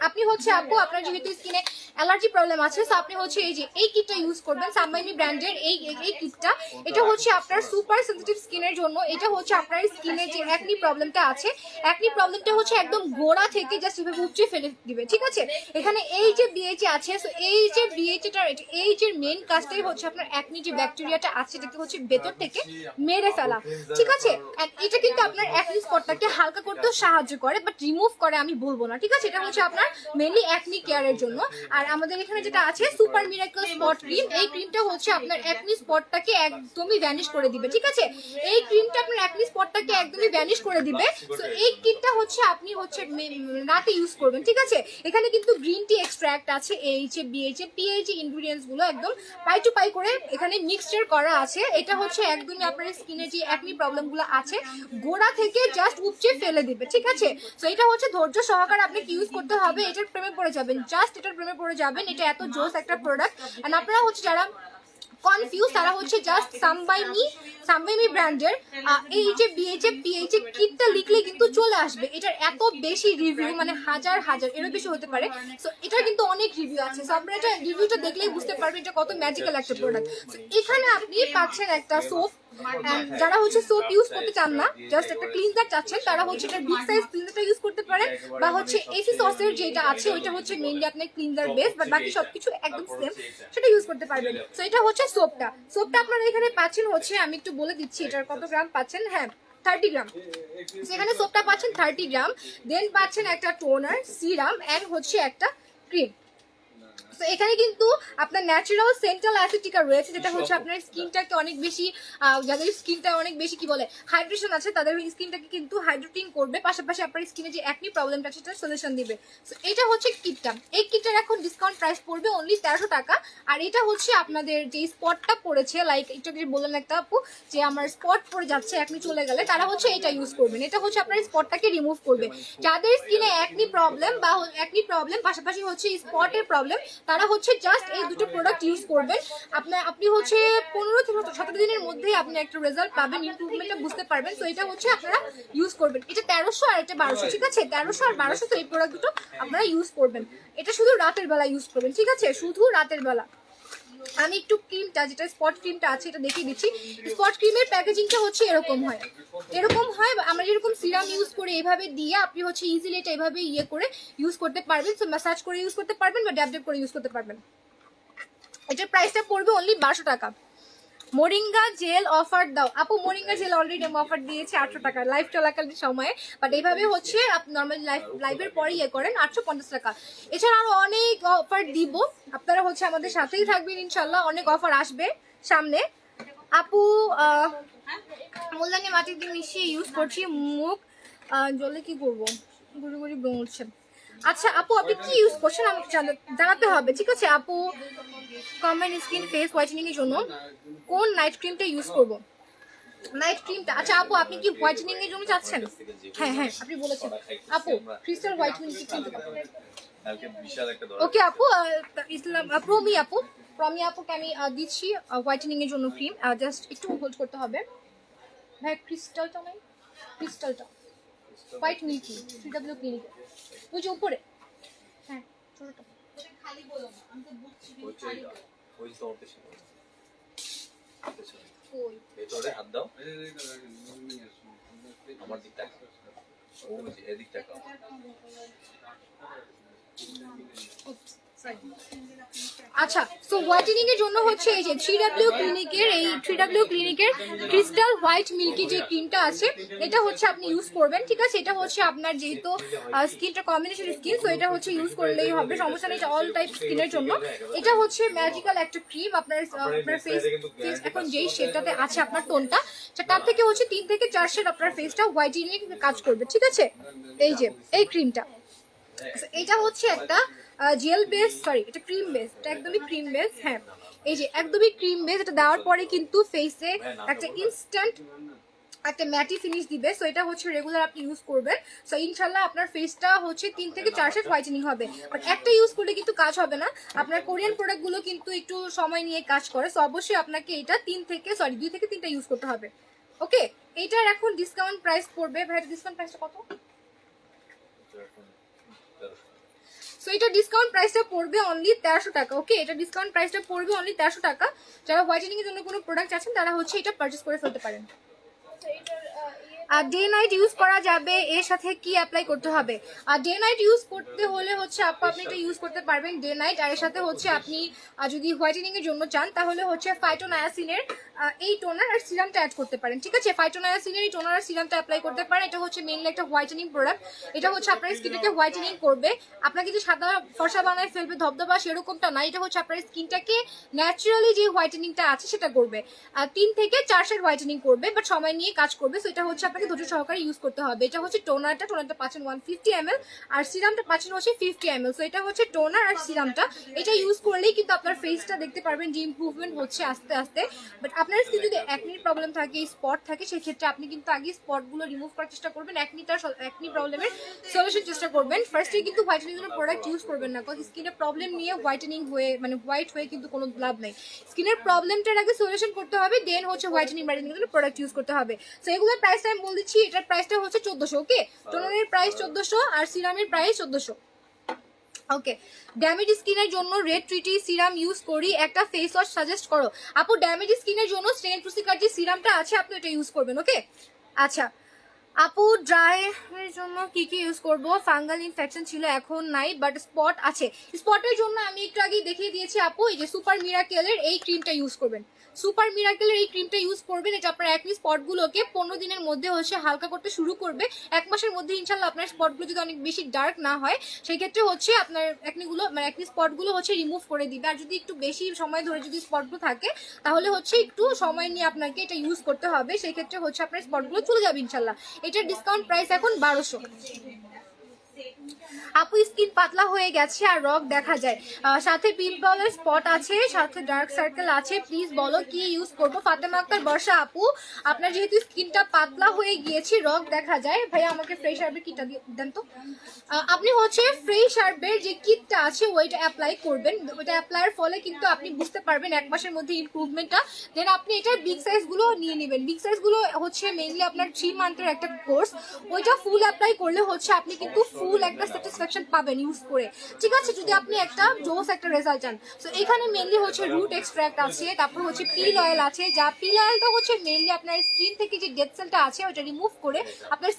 আপনি হচ্ছে আপু আপনার যেহেতু স্কিনে অ্যালার্জি প্রবলেম আছে, সো আপনি হচ্ছে এই যে এই কিটটা ইউজ করবেন, সানমাইমি ব্র্যান্ডের এই কিটটা। এটা হচ্ছে আপনার সুপার সেনসিটিভ স্কিনের জন্য। এটা হচ্ছে আপনার স্কিনে যে অ্যাকনি প্রবলেমটা আছে, অ্যাকনি প্রবলেমটা হচ্ছে একদম গোড়া থেকে জাস্ট এভাবে উপচে ফেলে দিবে, ঠিক আছে। এখানে এই যে বিএইচি আছে, সো এই যে বিএইচিটার এই যে মেন কাজটাই হচ্ছে আপনার অ্যাকনি যে ব্যাকটেরিয়াটা আছে এটাকে হচ্ছে ভেতর থেকে মেরে ফেলা, ঠিক আছে। এটা কিন্তু আপনার অ্যাকনি স্পটটাকে হালকা করতেও সাহায্য করে, বাট রিমুভ করে আমি বলবো না, ঠিক আছে। এটা হচ্ছে আপনার মেইনলি অ্যাকনি কেয়ারের জন্য। আর আমাদের এখানে যেটা আছে সুপার মিরাকল স্পট ক্রিম, এই ক্রিমটা হচ্ছে আপনার অ্যাকনি স্পটটাকে একদমই ভ্যানিশ করে দিবে, ঠিক আছে। এই ক্রিমটা আপনার অ্যাকনি স্পটটাকে একদমই ভ্যানিশ করে দিবে। সো এই ক্রিমটা হচ্ছে আপনি হচ্ছে রাতে ইউজ করবেন, ঠিক আছে। এখানে কিন্তু গ্রিন টি এক্সট্রাক্ট আছে, এইচএ বিএইচএ পিএইচএ ইনগ্রেডিয়েন্টস গুলো একদম পাই টু পাই করে এখানে মিক্সচার করা আছে। এটা হচ্ছে একদমই আপনার স্কিনে যে অ্যাকনি প্রবলেম গুলো আছে গোড়া থেকে জাস্ট উপচে ফেলে দিবে, ঠিক আছে। সো এটা হচ্ছে ধৈর্য সহকারে আপনাকে ইউজ করতে হবে, এটার প্রেমে পড়ে যাবেন, জাস্ট এটার প্রেমে পড়ে যাবেন। এটা এত জোস একটা প্রোডাক্ট। এন্ড আপনারা হচ্ছে যারা কনফিউজ তারা হচ্ছে জাস্ট সামবাইমি ব্র্যান্ডের এই যে বিএইচএ পিএইচএ কিটটা লিখলে কিন্তু চলে আসবে। এটার এত বেশি রিভিউ, মানে হাজার হাজার এরও বেশি হতে পারে। সো এটার কিন্তু অনেক রিভিউ আছে, সো আপনারা এটা রিভিউটা দেখলেই বুঝতে পারবেন এটা কত ম্যাজিক্যাল একটা প্রোডাক্ট। এখানে আপনি পাচ্ছেন একটা সোপ, যারা হচ্ছে সোপ ইউজ করতে চান না, জাস্ট একটা ক্লিনজার চাচ্ছেন, তারা হচ্ছে এটা বিগ সাইজ ক্লিনজারটা ইউজ করতে পারেন, বা হচ্ছে এসি সসের যেটা আছে ওইটা হচ্ছে মেইনলি আপনার ক্লিনজার বেস, বাট বাকি সবকিছু একদম সেম, সেটা ইউজ করতে পারবেন। সো এটা হচ্ছে সোপটা আপনারা এখানে পাচ্ছেন হচ্ছে, আমি একটু বলে দিচ্ছি এটার কত গ্রাম পাচ্ছেন। হ্যাঁ 30 গ্রাম, সেখানে সোপটা পাচ্ছেন 30 গ্রাম, দেন পাচ্ছেন একটা টোনার, সিরাম এন্ড হচ্ছে একটা ক্রিম। তো এখানে কিন্তু আপনার ন্যাচারাল সেন্ট্রাল অ্যাসিটিকা রয়েছে, যেটা হচ্ছে আপনার স্কিনটাকে অনেক বেশি, যাদের স্কিনটা অনেক বেশি কি বলে হাইড্রেশন আছে তাদের স্কিনটাকে কিন্তু হাইড্রেটিং করবে, পাশাপাশি আপনার স্কিনে যে অ্যাকনি প্রবলেমটা আছে সেটা সলিউশন দিবে। সো এটা হচ্ছে কিটটা। এই কিটটার এখন ডিসকাউন্ট প্রাইস পড়বে অনলি 1300 টাকা। আর এটা হচ্ছে আপনাদের যে স্পটটা পড়েছে, লাইক এটা যে বললেন একটা আপু যে আমার স্পট পড়ে যাচ্ছে অ্যাকনি চলে গেলে, তারা হচ্ছে এটা ইউজ করবেন। এটা হচ্ছে আপনার স্পটটাকে রিমুভ করবে। যাদের স্কিনে অ্যাকনি প্রবলেম বা অ্যাকনি প্রবলেম পাশাপাশি হচ্ছে স্পটের প্রবলেম, তারা হচ্ছে জাস্ট এই দুটো প্রোডাক্ট ইউজ করবেন। আপনি হচ্ছে 15 থেকে 17 দিনের মধ্যে আপনি একটা রেজাল্ট পাবেন, ইমপ্রুভমেন্টটা বুঝতে পারবেন। সো এটা হচ্ছে আপনারা ইউজ করবেন। এটা 1300 আর এটা 1200, ঠিক আছে। 1300 আর 1200, তো এই প্রোডাক্ট দুটো আপনারা ইউজ করবেন। এটা শুধু রাতের বেলা ইউজ করবেন, ঠিক আছে, শুধু রাতের বেলা। আমি একটু ক্রিমটা যেটা স্পট ক্রিমটা আছে এটা দেখিয়ে দিচ্ছি। স্পট ক্রিমের প্যাকেজিংটা হচ্ছে এরকম হয়, আমরা যেরকম সিরাম ইউজ করে এভাবে দিয়ে আপনি হচ্ছে ইজিলি এটা এভাবে ইয়ে করে ইউজ করতে পারবেন। সো ম্যাসাজ করে ইউজ করতে পারবেন বা ড্যাব ড্যাব করে ইউজ করতে পারবেন। এটার প্রাইসটা পড়বে অনলি 1200 টাকা। মোরিঙ্গা জেল অফার দাও আপু। মোরিঙ্গা জেল অলরেডি আমি অফার দিয়েছি 800 টাকা লাইভ চলাকালীন সময়ে, বাট এইভাবে হচ্ছে আপনি নর্মালি লাইভের পরে ইয়ে করেন 850 টাকা। এছাড়া আরো অনেক অফার দিব, আপনারা হচ্ছে আমাদের সাথেই থাকবেন ইনশাল্লাহ, অনেক অফার আসবে সামনে। আপু মুলতানি মাটি দিয়ে মিশিয়ে ইউজ করছি, মুখ জলে কি করবো, গুড়ি গুড়ি ব্রণ উঠছে। আচ্ছা আপু আপনি কি ইউজ করছেন আমাকে জানাতে হবে, ঠিক আছে। আপু কম্বাইন স্কিন ফেস হোয়াইটেনিং এর জন্য কোন নাইট ক্রিমটা ইউজ করব? নাইট ক্রিমটা, আচ্ছা আপু আপনি কি হোয়াইটেনিং এর জন্য চাচ্ছেন? হ্যাঁ হ্যাঁ আপনি বলেছেন আপু ক্রিস্টাল হোয়াইটেনিং কি কিনতে পারবেন? ওকে আপু, ইসলাম প্রমি আপুকে আমি দিচ্ছি হোয়াইটেনিং এর জন্য ক্রিম। জাস্ট একটু হোল্ড করতে হবে ভাই। ক্রিস্টালটা নাই, ক্রিস্টালটা হোয়াইট মিল্কি 3W ক্লিনিক, ওই যে উপরে, হ্যাঁ ছোটটা। খালি বলো না, আমি তো বুঝছি কিন্তু খালি বলো। ওই ভেতরে হাত দাও, আমার দিকটা ও এদিকটা আচ্ছা, সো হোয়াইটেনিং এর জন্য হচ্ছে এই যে 3W ক্লিনিকের ক্রিস্টাল হোয়াইট মিল্কি যে ক্রিমটা আছে, এটা হচ্ছে আপনি ইউজ করবেন, ঠিক আছে? এটা হচ্ছে আপনার যেহেতু স্কিনটা কম্বিনেশন স্কিন, সো এটা হচ্ছে ইউজ করলেই হবে, সমস্যা নেই, এটা অল টাইপ স্কিনের জন্য। এটা হচ্ছে ম্যাজিক্যাল একটা ক্রিম, আপনার ফেস এখন যেই শেডটাতে আছে আপনার টোনটা, তার থেকে হচ্ছে 3 থেকে 4 শেড আপনার ফেসটা হোয়াইটেনিং কাজ করবে, ঠিক আছে? এই যে এই ক্রিমটা, এটা হচ্ছে একটা জেল বেস, সরি এটা ক্রিম বেস, এটা একদমই ক্রিম বেস। হ্যাঁ এই যে একদমই ক্রিম বেস, এটা দেওয়ার পরে কিন্তু ফেসে একটা ইনস্ট্যান্ট একটা ম্যাটি ফিনিশ দিবে। সো এটা হচ্ছে রেগুলার আপনি ইউজ করবেন, সো ইনশাল্লাহ আপনার ফেসটা হচ্ছে 3 থেকে 4 শেড হোয়াইটেনিং হবে। বাট একটা ইউজ করলে কিন্তু কাজ হবে না, আপনার কোরিয়ান প্রোডাক্টগুলো কিন্তু একটু সময় নিয়ে কাজ করে, সো অবশ্যই আপনাকে এটা 2 থেকে 3টা ইউজ করতে হবে। ওকে, এটার এখন ডিসকাউন্ট প্রাইস পড়বে ভাই, ডিসকাউন্ট প্রাইসটা কত? সো এটা ডিসকাউন্ট প্রাইসটা পড়বে অনলি 1300 টাকা। ওকে, এটা ডিসকাউন্ট প্রাইসটা পড়বে অনলি 1300 টাকা। যারা হোয়াইটেনিং এর জন্য কোনো প্রোডাক্ট আছেন তারা হচ্ছে এটা পারচেজ করে ফেলতে পারেন। আর ডে নাইট ইউজ করা যাবে, এর সাথে কি অ্যাপ্লাই করতে হবে? আর ডে নাইট ইউজ করতে হলে হচ্ছে আপনি এটা ইউজ করতে পারবেন ডে নাইট। আর এর সাথে হচ্ছে আপনি যদি হোয়াইটেনিং এর জন্য চান তাহলে হচ্ছে ফাইটোনায়াসিনের এই টোনার আর সিরামটা অ্যাড করতে পারেন, ঠিক আছে? ফাইটোনায়াসিনের এই টোনার আর সিরামটা অ্যাপ্লাই করতে পারেন। এটা হচ্ছে মেইনলি একটা হোয়াইটেনিং প্রোডাক্ট, এটা হচ্ছে আপনার স্কিনটাকে হোয়াইটেনিং করবে, আপনাকে যে সাদা ফর্সা বানায় ফেলবে ধবধবা সেরকমটা না, এটা হচ্ছে আপনার স্কিনটাকে ন্যাচারালি যে হোয়াইটেনিংটা আছে সেটা করবে। 3 থেকে 4 শেড হোয়াইটেনিং করবে, বাট সময় নিয়ে কাজ করবে। সো এটা হচ্ছে আপনাকে ধৈর্য সহকারে ইউজ করতে হবে। এটা হচ্ছে টোনারটা পাচ্ছেন 150 ml আর সিরামটা পাচ্ছেন হচ্ছে 50 ml। সো এটা হচ্ছে টোনার আর সিরামটা, এটা ইউজ করলেই কিন্তু আপনার ফেসটা দেখতে পারবেন যে ইমপ্রুভমেন্ট হচ্ছে আস্তে আস্তে। বাট আপনার স্কিন যদি অ্যাকনির প্রবলেম থাকে, স্পট থাকে, সেক্ষেত্রে আপনি কিন্তু আগে স্পটগুলো রিমুভ করার চেষ্টা করবেন, অ্যাকনি প্রবলেমের সলিউশন চেষ্টা করবেন। ফার্স্টে কিন্তু হোয়াইটেনিং এর প্রোডাক্ট ইউজ করবেন না, কারণ স্কিনের প্রবলেম নিয়ে হোয়াইটেনিং হয়ে মানে হোয়াইট হয়ে কিন্তু কোনো লাভ নাই। স্কিনের প্রবলেমটার আগে সলিউশন করতে হবে, দেন হচ্ছে হোয়াইটেনিং প্রোডাক্ট ইউজ করতে হবে। সো এগুলোর প্রাইসটা আমি বলে দিচ্ছি, এটার প্রাইসটা হচ্ছে 1400। ওকে, টোনারের প্রাইস 1400 আর সিরামের প্রাইস 1400। ওকে, ড্যামেজ স্কিনের জন্য রেড ট্রিটি সিরাম ইউজ করি, একটা ফেস ওয়াশ সাজেস্ট করো। আপু ড্যামেজ স্কিনের জন্য স্টেন প্রুসিকার যে সিরামটা আছে আপনি এটা ইউজ করবেন। ওকে, আচ্ছা আপু ড্রাই এর জন্য কি ইউজ করব? ফাঙ্গাল ইনফেকশন ছিল, এখন নাই, বাট স্পট আছে। স্পটের জন্য আমি একটু আগে দেখিয়ে দিয়েছি আপু, এই যে সুপার মিরাকেলের এই ক্রিমটা ইউজ করবেন, সুপার মিরাকেলের এই ক্রিমটা ইউজ করবেন। এটা আপনার অ্যাকনি স্পটগুলোকে 15 দিনের মধ্যে হচ্ছে হালকা করতে শুরু করবে। 1 মাসের মধ্যে ইনশাল্লাহ আপনার স্পটগুলো যদি অনেক বেশি ডার্ক না হয় সেই ক্ষেত্রে হচ্ছে আপনার অ্যাকনি স্পটগুলো হচ্ছে রিমুভ করে দিবে। আর যদি একটু বেশি সময় ধরে যদি স্পটগুলো থাকে তাহলে হচ্ছে একটু সময় নিয়ে আপনাকে এটা ইউজ করতে হবে, সেই ক্ষেত্রে হচ্ছে আপনার স্পটগুলো চলে যাবে ইনশাল্লাহ। এটার ডিসকাউন্ট প্রাইস এখন 1200। আপু স্কিন পাতলা হয়ে গেছে আর রগ দেখা যায়, সাথে পিম্পলের স্পট আছে, সাথে ডার্ক সার্কেল আছে, প্লিজ বলো কি ইউজ করবো? ফাতেমা আক্তার বর্ষা আপু, আপনার যেহেতু স্কিনটা পাতলা হয়ে গিয়েছে, রগ দেখা যায়, ভাইয়া আমাকে ফ্রেশ হার্বের কিটটা দেন তো। আপনি হচ্ছে ফ্রেশ হার্বের যে কিটটা আছে ওইটা অ্যাপ্লাই করবেন, ওইটা অ্যাপ্লাইয়ের ফলে কিন্তু আপনি বুঝতে পারবেন 1 মাসের মধ্যে ইমপ্রুভমেন্টটা। দেন আপনি এটার বিগ সাইজগুলো নিয়ে নেবেন, বিগ সাইজগুলো হচ্ছে মেইনলি আপনার 3 মান্থের একটা কোর্স, ওইটা ফুল অ্যাপ্লাই করলে হচ্ছে আপনি কিন্তু ফুল একটা স্যাটিসফ্যাকশন পাবেন ইউজ করে, ঠিক আছে? যদি আপনি একটা জোস একটা রেজাল্ট চান। সো এখানে মেইনলি হচ্ছে রুট এক্সট্রাক্ট আছে, তারপর হচ্ছে পিল অয়েল আছে, যা পিল অয়েলটা হচ্ছে মেইনলি আপনার স্কিন থেকে যে ডেড সেলটা আছে ওটা রিমুভ করে আপনার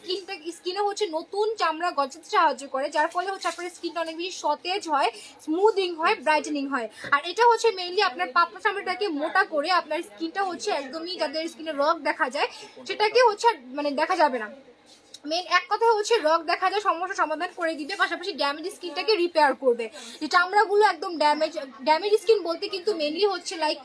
স্কিনে হচ্ছে নতুন চামড়া গজাতে সাহায্য করে, যার ফলে হচ্ছে আপনার স্কিনটা অনেক বেশি সতেজ হয়, স্মুথিং হয়, ব্রাইটেনিং হয়। আর এটা হচ্ছে মেইনলি আপনার পাতলা চামড়াটাকে মোটা করে আপনার স্কিনটা হচ্ছে একদমই, যাদের স্কিনে রগ দেখা যায় সেটাকে হচ্ছে মানে দেখা যাবে না। মেন এক কথা হচ্ছে রগ দেখা যায় সমস্যা সমাধান করে দিবে, পাশাপাশি ড্যামেজ স্কিনটাকে রিপেয়ার করবে। যে চামড়াগুলো একদম ড্যামেজ স্কিন বলতে কিন্তু মেনলি হচ্ছে লাইক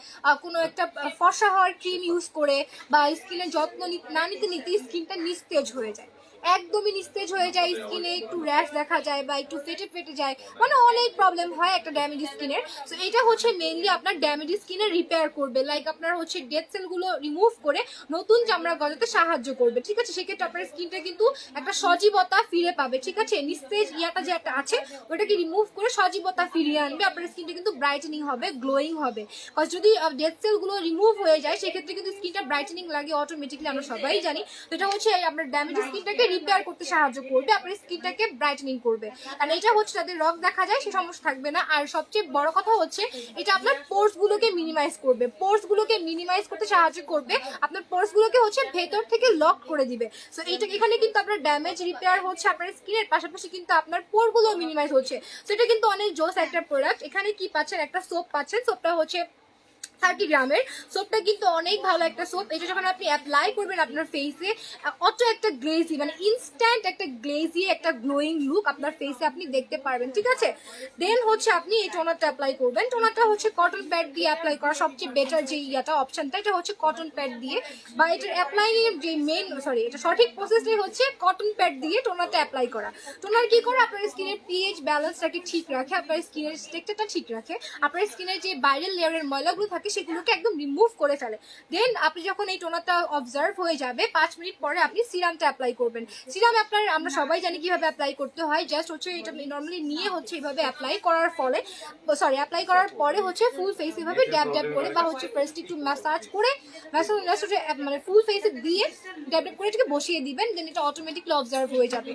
কোনো একটা ফর্সা হওয়ার ক্রিম ইউজ করে বা স্কিনের যত্ন না নিতে নিতে স্কিনটা নিস্তেজ হয়ে যায়, একদমই নিস্তেজ হয়ে যায়, স্কিনে একটু র্যাশ দেখা যায় বা একটু ফেটে যায়, মানে অনেক প্রবলেম হয় একটা ড্যামেজ স্কিনের। সো এটা হচ্ছে মেইনলি আপনার ড্যামেজ স্কিনে রিপেয়ার করবে, লাইক আপনার হচ্ছে ডেড সেলগুলো রিমুভ করে নতুন চামড়া গজাতে সাহায্য করবে, ঠিক আছে। সেক্ষেত্রে আপনার স্কিনটা কিন্তু একটা সজীবতা ফিরে পাবে, ঠিক আছে। নিস্তেজ ইয়াটা যে একটা আছে ওটাকে রিমুভ করে সজীবতা ফিরিয়ে আনবে, আপনার স্কিনটা কিন্তু ব্রাইটেনিং হবে, গ্লোয়িং হবে। কারণ যদি ডেড সেলগুলো রিমুভ হয়ে যায় সেক্ষেত্রে কিন্তু স্কিনটা ব্রাইটেনিং লাগে অটোমেটিকলি, আমরা সবাই জানি। তো এটা হচ্ছে আপনার ড্যামেজ স্কিনটাকে রিপেয়ার করতে সাহায্য করবে, আপনার স্কিনটাকে ব্রাইটেনিং করবে। আর এটা হচ্ছে যাদের রগ দেখা যায় সে সমস্যা থাকবে না। আর সবচেয়ে বড় কথা হচ্ছে এটা আপনার পোর্স গুলোকে মিনিমাইজ করবে, পোর্স গুলোকে মিনিমাইজ করতে সাহায্য করবে, আপনার পোর্স গুলোকে হচ্ছে ভেতর থেকে লক করে দিবে। সো এইটা এখানে কিন্তু আপনার ড্যামেজ রিপেয়ার হচ্ছে আপনার স্কিনের পাশাপাশি কিন্তু আপনার পোর গুলো মিনিমাইজ হচ্ছে। সো এটা কিন্তু অনেক জোস একটা প্রোডাক্ট। এখানে কি পাচ্ছেন, একটা সোপ পাচ্ছেন, সোপটা হচ্ছে 30 গ্রামের। সোপটা কিন্তু অনেক ভালো একটা সোপ। এটা যখন আপনি অ্যাপ্লাই করবেন আপনার ফেসে, অত একটা গ্লেজি, মানে ইনস্ট্যান্ট একটা গ্লেজি একটা গ্লোয়িং লুক আপনার ফেসে আপনি দেখতে পারবেন, ঠিক আছে। দেন হচ্ছে আপনি এই টোনারটা অ্যাপ্লাই করবেন। টোনারটা হচ্ছে কটন প্যাড দিয়ে অ্যাপ্লাই করা সবচেয়ে বেটার যে ইয়াটা অপশনটা, এটা হচ্ছে কটন প্যাড দিয়ে, বা এটার অ্যাপ্লাই যে এটা সঠিক প্রসেসটাই হচ্ছে কটন প্যাড দিয়ে টোনারটা অ্যাপ্লাই করা। টোনার কি করে আপনার স্কিনের পিএইচ ব্যালেন্সটাকে ঠিক রাখে, আপনার স্কিনের স্ট্রাকচারটা ঠিক রাখে, আপনার স্কিনের যে বাইরের লেয়ারের ময়লাগুলো থাকে সেগুলোকে একদম রিমুভ করে ফেলে। দেন আপনি যখন এই টোনারটা অবজার্ভ হয়ে যাবে 5 মিনিট পরে আপনি সিরামটা অ্যাপ্লাই করবেন। সিরাম আপনার আমরা সবাই জানি কিভাবে অ্যাপ্লাই করতে হয়, জাস্ট হচ্ছে এটা নর্মালি নিয়ে হচ্ছে এইভাবে অ্যাপ্লাই করার পরে হচ্ছে ফুল ফেস এভাবে ড্যাব ড্যাব করে বা হচ্ছে ফার্স্ট একটু ম্যাসাজ করে মানে ফুল ফেসে দিয়ে ড্যাব ড্যাব করে এটাকে বসিয়ে দিবেন। দেন এটা অটোমেটিকলি অবজার্ভ হয়ে যাবে।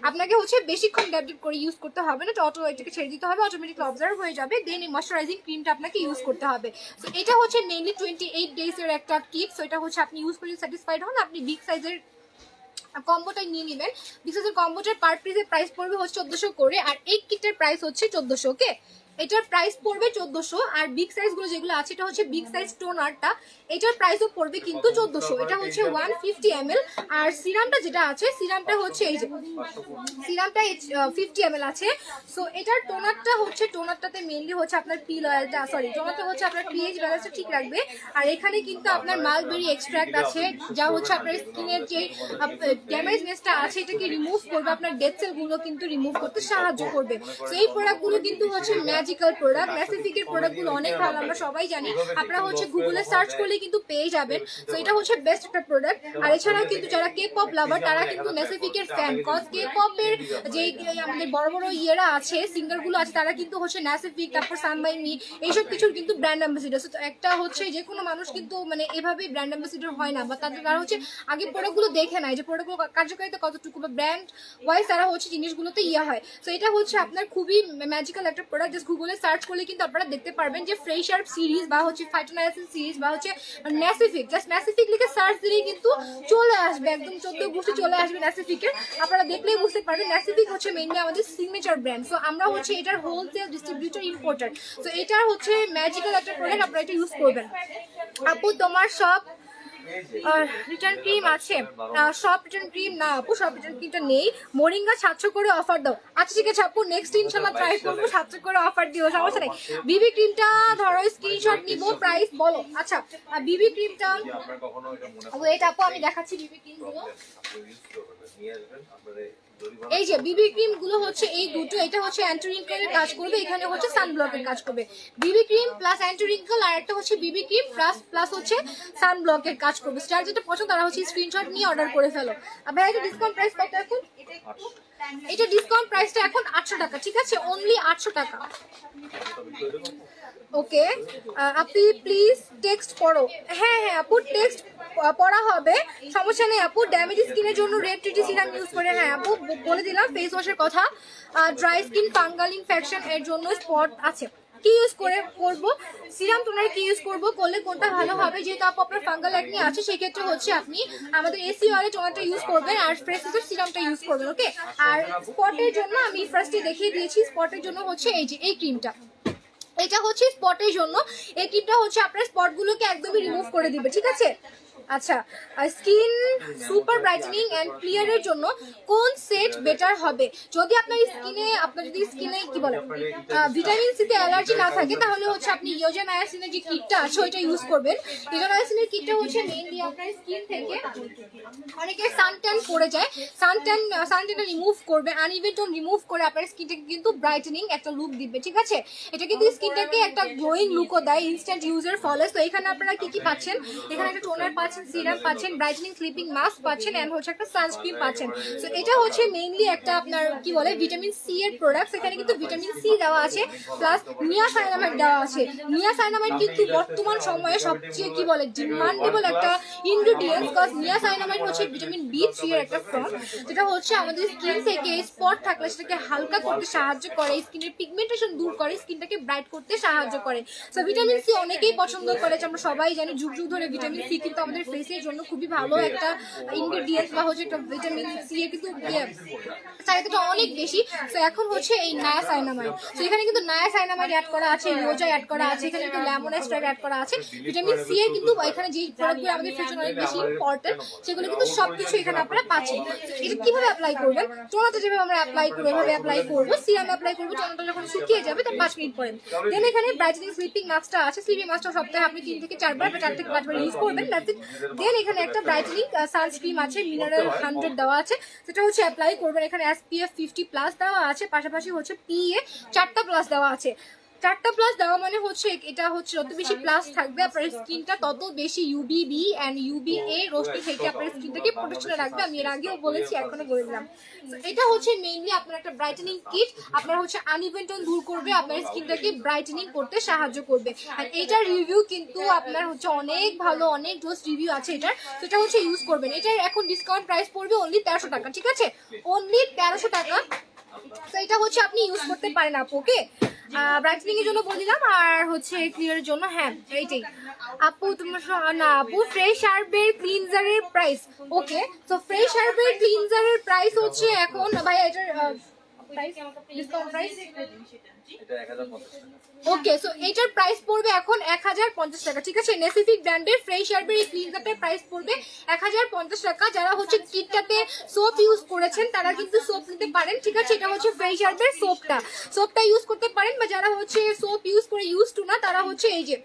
আপনাকে হচ্ছে বেশিক্ষণ ড্যাব ড্যাব করে ইউজ করতে হবে না, এটাকে ছেড়ে দিতে হবে, অটোমেটিকলি অবজার্ভ হয়ে যাবে। দেন এই ময়শ্চারাইজিং ক্রিমটা আপনাকে ইউজ করতে হবে। সো এটা হচ্ছে মেইনলি 28 ডেজ এর একটা কিট। সো এটা হচ্ছে আপনি ইউজ করে স্যাটিসফাইড হন, আপনি বিগ সাইজের কম্বোটাই নিয়ে নেবেন। বিগ সাইজের কম্বোটার পার পিসের প্রাইস পড়বে হচ্ছে 1400 করে, আর এই কিটের প্রাইস হচ্ছে 1400। ওকে, এটার প্রাইস পড়বে 1400। আর বিগ সাইজ গুলো যেগুলো আছে, এটা হচ্ছে বিগ সাইজ টোনারটা, এটার প্রাইসও পড়বে কিন্তু 1400। এটা হচ্ছে 150 ml। আর সিরামটা যেটা আছে, সিরামটা হচ্ছে এই যে সিরামটা 50 ml আছে। সো এটার টোনারটাতে মেইনলি হচ্ছে আপনার টোনারটা হচ্ছে আপনার পিএইচ ব্যালেন্সটা ঠিক রাখবে। আর এখানে কিন্তু আপনার মালবেরি এক্সট্রাক্ট আছে, যা হচ্ছে আপনার স্কিনের যে ড্যামেজনেসটা আছে এটাকে রিমুভ করবে, আপনার ডেড সেল গুলো কিন্তু রিমুভ করতে সাহায্য করবে। সো এই প্রোডাক্টগুলো কিন্তু হচ্ছে ম্যাজিক্যাল প্রোডাক্ট। ম্যাসিফিকের প্রোডাক্টগুলো অনেক ভালো, আমরা সবাই জানি, আপনারা হচ্ছে গুগলে সার্চ করলে কিন্তু পেয়ে যাবেন। সো এটা হচ্ছে বেস্ট একটা প্রোডাক্ট। আর এছাড়াও কিন্তু যারা কে পপ লাভার তারা কিন্তু ম্যাসিফিকের ফ্যান, কজ কে পপের যে আমাদের বড় বড় ইয়েরা আছে, সিঙ্গার গুলো আছে, তারা কিন্তু হচ্ছে ম্যাসিফিক, তারপর সান বাই মি, এইসব কিছুর কিন্তু ব্র্যান্ড অ্যাম্বাসিডার। সো একটা হচ্ছে যে কোনো মানুষ কিন্তু মানে এভাবেই ব্র্যান্ড অ্যাম্বাসিডার হয় না, বা তারা হচ্ছে আগে প্রোডাক্টগুলো দেখে নেয় যে প্রোডাক্টগুলো কার্যকারিতা কতটুকু, বা ব্র্যান্ড ওয়াইজ তারা হচ্ছে জিনিসগুলোতে হয়। সো এটা হচ্ছে আপনার খুবই ম্যাজিক্যাল একটা প্রোডাক্ট। জাস্ট গুগলে সার্চ করলে কিন্তু আপনারা দেখতে পারবেন যে ফ্রেশ শার্প সিরিজ বা হচ্ছে ফাইটোনাইসিন সিরিজ বা হচ্ছে ন্যাসিফিক, জাস্ট ন্যাসিফিক লিখে সার্চ দিলেই কিন্তু চলে আসবে, একদম 14 গোষ্ঠী চলে আসবে ন্যাসিফিকের। আপনারা দেখলেই বুঝতে পারবেন ন্যাসিফিক হচ্ছে মেইনলি আমাদের সিগনেচার ব্র্যান্ড। সো আমরা হচ্ছে এটার হোলসেল ডিস্ট্রিবিউটর, ইম্পোর্টার। সো এটার হচ্ছে ম্যাজিক্যাল একটা প্রোডাক্ট, আপনারা এটা ইউজ করবেন। আপু তোমার সব রিটার্ন ক্রিম আছে? সব রিটার্ন ক্রিম না আপু, সব রিটার্ন ক্রিমটা নেই। মোরিঙ্গা 700 করে অফার দাও। আচ্ছা ঠিক আছে আপু, নেক্সট ইনশাআল্লাহ ট্রাই করবো 700 করে অফার দিও, সমস্যা নেই। বিবি ক্রিমটা ধরো স্ক্রিনশট নিব, প্রাইস বলো। আচ্ছা বিবি ক্রিমটা ওয়েট আপু আমি দেখাচ্ছি বিবি ক্রিম গুলো। এই যে বিবি ক্রিম গুলো হচ্ছে এই দুটো, এটা হচ্ছে অ্যান্টি রিঙ্কেলের কাজ করবে, এখানে হচ্ছে সানব্লকের কাজ করবে। BB cream plus anti wrinkle, আর একটা হচ্ছে বিবি ক্রিম প্লাস হচ্ছে সানব্লকের কাজ করবে। স্টার যেটা পছন্দ তারা হচ্ছে স্ক্রিনশট নিয়ে অর্ডার করে ফেলো। ভাই এটা ডিসকাউন্ট প্রাইস কত এখন? এটা ডিসকাউন্ট প্রাইসটা এখন 800 টাকা, ঠিক আছে, অনলি 800 টাকা। ওকে আপনি প্লিজ টেক্সট পড়ো। হ্যাঁ আপু টেক্সট পড়া হবে, সমস্যা নেই আপু। ড্যামেজ স্কিনের জন্য রেড টিটি সিরাম ইউজ করে, হ্যাঁ আপু বলে দিলাম ফেস ওয়াশের কথা। ড্রাই স্কিন, ফাঙ্গাল ইনফেকশন এর জন্য স্পট আছে, কি ইউজ করবো সিরাম টোনার কি ইউজ করলে কোনটা ভালো হবে? যেহেতু আপু আপনার ফাঙ্গাল অ্যাকনি আছে সেক্ষেত্রে হচ্ছে আপনি আমাদের এসি অয়েলের টোনারটা ইউজ করবেন আর ফ্রেশের সিরামটা ইউজ করবেন। ওকে, আর স্পটের জন্য আমি ফার্স্টে দেখিয়ে দিয়েছি, স্পটের জন্য হচ্ছে এই যে এই ক্রিমটা, এটা হচ্ছে স্পটের জন্য। এই ক্রিমটা হচ্ছে আপনার স্পটগুলোকে একদমই রিমুভ করে দিবে, ঠিক আছে। আচ্ছা, স্কিন সুপার ব্রাইটেনিং এন্ড ক্লিয়ারের জন্য কোন সেট বেটার হবে? যদি আপনার স্কিনে কি বলে ভিটামিন সি তে অ্যালার্জি না থাকে তাহলে হচ্ছে আপনি ইয়োজেনায়াসিনের যে কিটটা আছে ওইটা ইউজ করবেন। ইয়োজেনায়াসিনের কিটটা হচ্ছে মেইনলি আপনার স্কিন থেকে অনেকের সানট্যান পড়ে যায়, সানট্যানটা রিমুভ করবে, আনইভেন টোন রিমুভ করে আপনার স্কিনটাকে কিন্তু ব্রাইটেনিং একটা লুক দিবে। ঠিক আছে, এটা কিন্তু স্কিনটাকে একটা গ্লোয়িং লুকও দেয় ইনস্ট্যান্ট ইউজের ফলে। তো এখানে আপনারা কি কি পাচ্ছেন? এখানে একটা টোনার পাচ্ছেন, সিরাম পাচ্ছেন, ব্রাইটেনিং স্লিপিং মাস্ক পাচ্ছেন এন্ড হচ্ছে একটা সানস্ক্রিন পাচ্ছেন। সো এটা হচ্ছে মেইনলি একটা আপনার কি বলে ভিটামিন সি এর প্রোডাক্ট। এখানে কিন্তু ভিটামিন সি দেওয়া আছে প্লাস নিয়াসাইনামাইড দেওয়া আছে। নিয়াসাইনামাইড কিন্তু বর্তমান সময়ে সবচেয়ে কি বলে ডিমান্ডেবল একটা ইনগ্রেডিয়েন্টস, কজ নিয়াসাইনামাইড হচ্ছে ভিটামিন বি3 এর একটা ফর্ম, যেটা হচ্ছে আমাদের স্কিন থেকে স্পট থাকলে সেটাকে হালকা করতে সাহায্য করে, স্কিনের পিগমেন্টেশন দূর করে, স্কিনটাকে ব্রাইট করতে সাহায্য করে। সো ভিটামিন সি অনেকেই পছন্দ করে, আমরা সবাই জানি যুগ যুগ ধরে ভিটামিন সি কিন্তু আমাদের ফেসের জন্য খুবই ভালো একটা ইনগ্রেডিয়েন্টস বা হচ্ছে একটা ভিটামিন সি এর কিন্তু চাহিদাটা অনেক বেশি। তো এখন হচ্ছে এই নায়াসাইনামাইড, তো এখানে কিন্তু নায়াসাইনামাইড অ্যাড করা আছে, ইয়োজা অ্যাড করা আছে, এখানে কিন্তু লেমনেস্টার অ্যাড করা আছে। ভিটামিন সি এর কিন্তু এখানে যে প্রোডাক্টগুলো আমাদের ফেসের জন্য অনেক বেশি ইম্পর্টেন্ট সেগুলো কিন্তু সবকিছু এখানে আপনারা পাচ্ছেন। এটা কিভাবে অ্যাপ্লাই করবেন? টোনাতে যেভাবে আমরা অ্যাপ্লাই করবো এভাবে অ্যাপ্লাই করবো, সিরাম অ্যাপ্লাই করবো, টোনাটা যখন শুকিয়ে যাবে তার 5 মিনিট পরে। দেন এখানে ব্রাইটেনিং স্লিপিং মাস্কটা আছে, স্লিপিং মাস্কটা সপ্তাহে আপনি 3 থেকে 4 বার বা 4 থেকে 5 বার ইউজ করবেন। দেন এখানে একটা ব্রাইটেনিং সানস্ক্রিন আছে, মিনারেল 100 দেওয়া আছে, সেটা হচ্ছে অ্যাপ্লাই করবেন। এখানে SPF 50+ দেওয়া আছে, পাশাপাশি হচ্ছে PA 4টা+ দেওয়া আছে। 4টা+ দেওয়া মানে হচ্ছে এটা হচ্ছে যত বেশি প্লাস থাকবে আপনার স্কিনটা তত বেশি UVB এন্ড UVA রশ্মি থেকে আপনার স্কিনটাকে প্রোটেকশনে রাখবে। আমি এর আগেও বলেছি, এখনো বলে দিলাম। এটা হচ্ছে মেইনলি আপনার একটা ব্রাইটেনিং কিট, আপনার হচ্ছে আনইভেন টোন দূর করবে, আপনার স্কিনটাকে ব্রাইটেনিং করতে সাহায্য করবে। আর এইটার রিভিউ কিন্তু আপনার হচ্ছে অনেক ভালো, অনেক ডোজ রিভিউ আছে এটার, সেটা হচ্ছে ইউজ করবেন। এটার এখন ডিসকাউন্ট প্রাইস পড়বে অনলি 1300 টাকা। ঠিক আছে, অনলি 1300 টাকা। তো এটা হচ্ছে আপনি ইউজ করতে পারেন আপু। ওকে, ব্রাইটেনিং এর জন্য বলে দিলাম, আর হচ্ছে ক্লিয়ারের জন্য হ্যাঁ এইটাই। আপু তোমার না আপু, ফ্রেশ হার্বের ক্লিনজারের প্রাইস। ওকে, তো ফ্রেশ হার্বের ক্লিনজারের প্রাইস হচ্ছে এখন ভাই এটার ডিসকাউন্ট প্রাইস এটা 1050 টাকা। ওকে, সো এটার প্রাইস পড়বে এখন 1050 টাকা। ঠিক আছে, নেসিফিক ব্র্যান্ডের ফ্রেশ হার্বের এই ক্লিনজারটার প্রাইস পড়বে 1050 টাকা। যারা হচ্ছে কিটটাতে সোপ ইউজ করেছেন তারা কিন্তু সোপ নিতে পারেন। ঠিক আছে, এটা হচ্ছে ফ্রেশ হার্বের সোপটা ইউজ করতে পারেন, বা যারা হচ্ছে সোপ ইউজ করে ইউজ টু না তারা হচ্ছে এই যে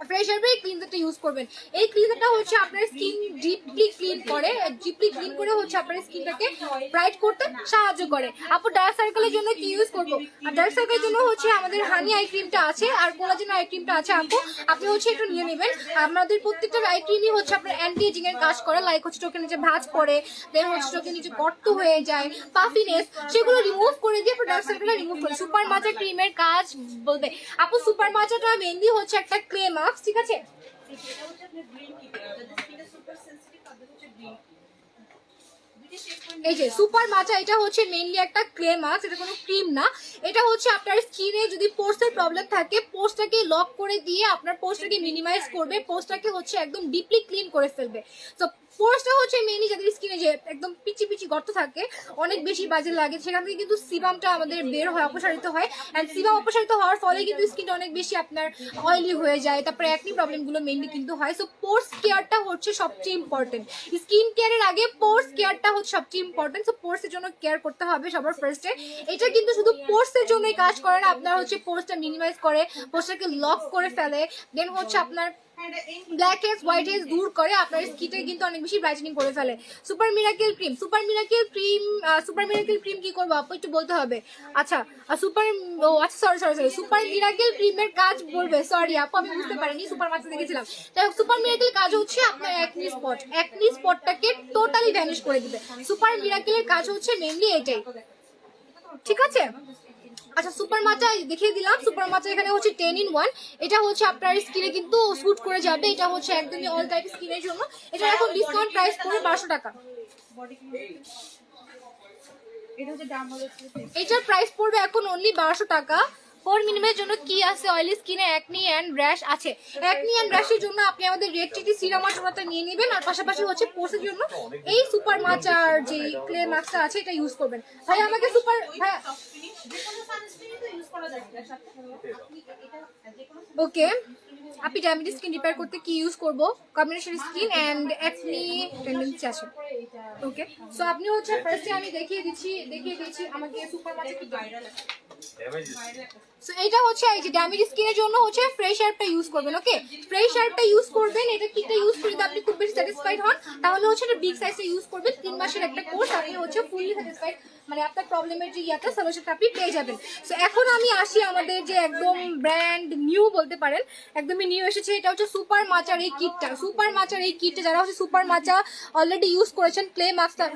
ফ্রেশ হার্বের ক্লিনজারটা ইউজ করবেন। এই ক্লিনজারটা হচ্ছে আপনার স্কিন ডিপলি ক্লিন করে হচ্ছে আপনার স্কিনটাকে ব্রাইট করতে সাহায্য করে। আপু ডার্ক সার্কেলের জন্য কি ইউজ করবো? আর ডার্ক সার্কেলের জন্য হচ্ছে আমাদের হানি আই ক্রিমটা আছে আর কোলাজেন আই ক্রিমটা আছে। আপু আপনি হচ্ছে একটু নিয়ে নেবেন। আমাদের প্রত্যেকটা আই ক্রিমই হচ্ছে আপনার অ্যান্টি এজিং এর কাজ করে, লাইক হচ্ছে চোখের নিচে ভাঁজ পড়ে, দেন হচ্ছে চোখের নিচে গর্ত হয়ে যায়, পাফিনেস, সেগুলো রিমুভ করে দিয়ে ডার্ক সার্কেলটা রিমুভ করে। সুপার মাচা ক্রিমের কাজ বলবে আপু, সুপার মাচাটা মেইনলি হচ্ছে একটা ক্লে মাস্ক। ঠিক আছে, এটা হচ্ছে আপনার গ্রিন টি, যাদের স্কিনে সুপার সেনসিটিভ তাদের হচ্ছে গ্রিন টি। এই যে সুপার মাচা, এটা হচ্ছে মেইনলি একটা ক্লে মাস্ক, এটা কোনো ক্রিম না। এটা হচ্ছে আপনার স্কিনে যদি পোর্সের প্রবলেম থাকে পোর্সটাকে লক করে দিয়ে আপনার পোর্সটাকে মিনিমাইজ করবে, পোর্সটাকে হচ্ছে একদম ডিপলি ক্লিন করে ফেলবে। তো পোর্সটা হচ্ছে মেইনলি যাদের স্কিনে যে একদম পিচি পিচি গর্ত থাকে, অনেক বেশি বাজে লাগে, সেখান থেকে কিন্তু সিবামটা আমাদের বের হয়, অপসারিত হয়। অ্যান্ড সিবাম অপসারিত হওয়ার ফলে কিন্তু স্কিনটা অনেক বেশি আপনার অয়েলি হয়ে যায়, তারপরে অ্যাকনি প্রবলেমগুলো মেইনলি কিন্তু হয়। সো পোর্স কেয়ারটা হচ্ছে সবচেয়ে ইম্পর্টেন্ট। স্কিন কেয়ারের আগে পোর্স কেয়ারটা হচ্ছে সবচেয়ে ইম্পর্টেন্ট। সো পোর্সের জন্য কেয়ার করতে হবে সবার ফার্স্টে। এটা কিন্তু শুধু পোর্সের জন্যই কাজ করে না, আপনার হচ্ছে পোর্সটা মিনিমাইজ করে, পোর্সটাকে লক করে ফেলে, দেন হচ্ছে আপনার ব্ল্যাক হেডস হোয়াইট হেডস দূর করে, আপনার স্কিনটা কিন্তু অনেক বেশি ব্রাইটেনিং করে ফেলে। সুপার মিরাকেল ক্রিম কি করবো আপু একটু বলতে হবে। আচ্ছা সরি সুপার মিরাকেল ক্রিমের কাজ বলবে। সরি আপু আমি বুঝতে পারিনি, সুপার মার্কেট দেখেছিলাম। তাই সুপার মিরাকেল কাজ হচ্ছে আপনার অ্যাকনি স্পটটাকে টোটালি ভ্যানিশ করে দিবে। সুপার মিরাকেলের কাজ হচ্ছে মেইনলি এটাই। ঠিক আছে, আচ্ছা সুপার মাচা দেখিয়ে দিলাম। সুপার মাচা এখানে হচ্ছে 10 in 1, এটা হচ্ছে আপনার স্কিনে কিন্তু স্যুট করে যাবে, এটা হচ্ছে একদমই অল টাইপ স্কিনের জন্য। এটা এখন ডিসকাউন্ট প্রাইস পড়বে 1200 টাকা। এটার প্রাইস পড়বে এখন অনলি 1200 টাকা। ফর মিনিমের জন্য কি আছে? অয়েলি স্কিনে অ্যাকনি এন্ড র্যাশ আছে। অ্যাকনি এন্ড র্যাশের জন্য আপনি আমাদের রেড টিটি সিরাম আর নিয়ে নেবেন, আর পাশাপাশি হচ্ছে পোর্সের জন্য এই সুপার মাচার যে ক্লে মাস্কটা আছে এটা ইউজ করবেন। ভাই আমাকে সুপার ভাই ওকে আপনি ড্যামেজ স্কিন রিপেয়ার করতে কি ইউজ করব? Combination skin and acne tendency আছে। ওকে, সো আপনি হচ্ছে ফার্স্টে আমি দেখিয়ে দিচ্ছি আমাকে সুপার মার্কেট কি ভাইরাল আছে। সো এটা হচ্ছে এই যে ড্যামেজ স্কিনের জন্য হচ্ছে ফ্রেশ এয়ারটা ইউজ করবেন। ওকে, ফ্রেশ এয়ারটা ইউজ করবেন। এটা কিটা ইউজ করে যদি আপনি খুব বেশি স্যাটিসফাইড হন তাহলে হচ্ছে এটা বিগ সাইজটা ইউজ করবেন। 3 মাসের একটা কোর্স, আপনি হচ্ছে ফুললি স্যাটিসফাইড, মানে আপনার প্রবলেমের যে ইয়াটা সলিউশনটা আপনি পেয়ে যাবেন। সো এখন আমি আসি আমাদের যে একদম ব্র্যান্ড নিউ বলতে পারেন, একদমই নিউ এসেছে, এটা হচ্ছে সুপার মাচার এই কিটটা। সুপার মাচার এই কিটটা যারা হচ্ছে সুপার মাচা অলরেডি ইউজ করেছেন ক্লে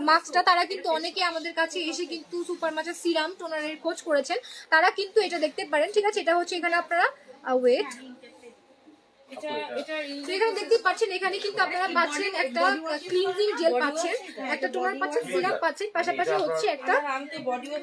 মাস্কটা, তারা কিন্তু অনেকে আমাদের কাছে এসে কিন্তু সুপার মাচা সিরাম টোনারের খোঁজ করেছেন, তারা কিন্তু এটা দেখতে পারেন। ঠিক আছে, এটা হচ্ছে এখানে আপনারা ওয়েট, এখানে দেখতে পাচ্ছেন, এখানে কিন্তু আপনারা পাচ্ছেন একটা ক্লিনজিং জেল পাচ্ছেন, একটা টোনার পাচ্ছেন, সিরাম পাচ্ছেন, পাশাপাশি হচ্ছে একটা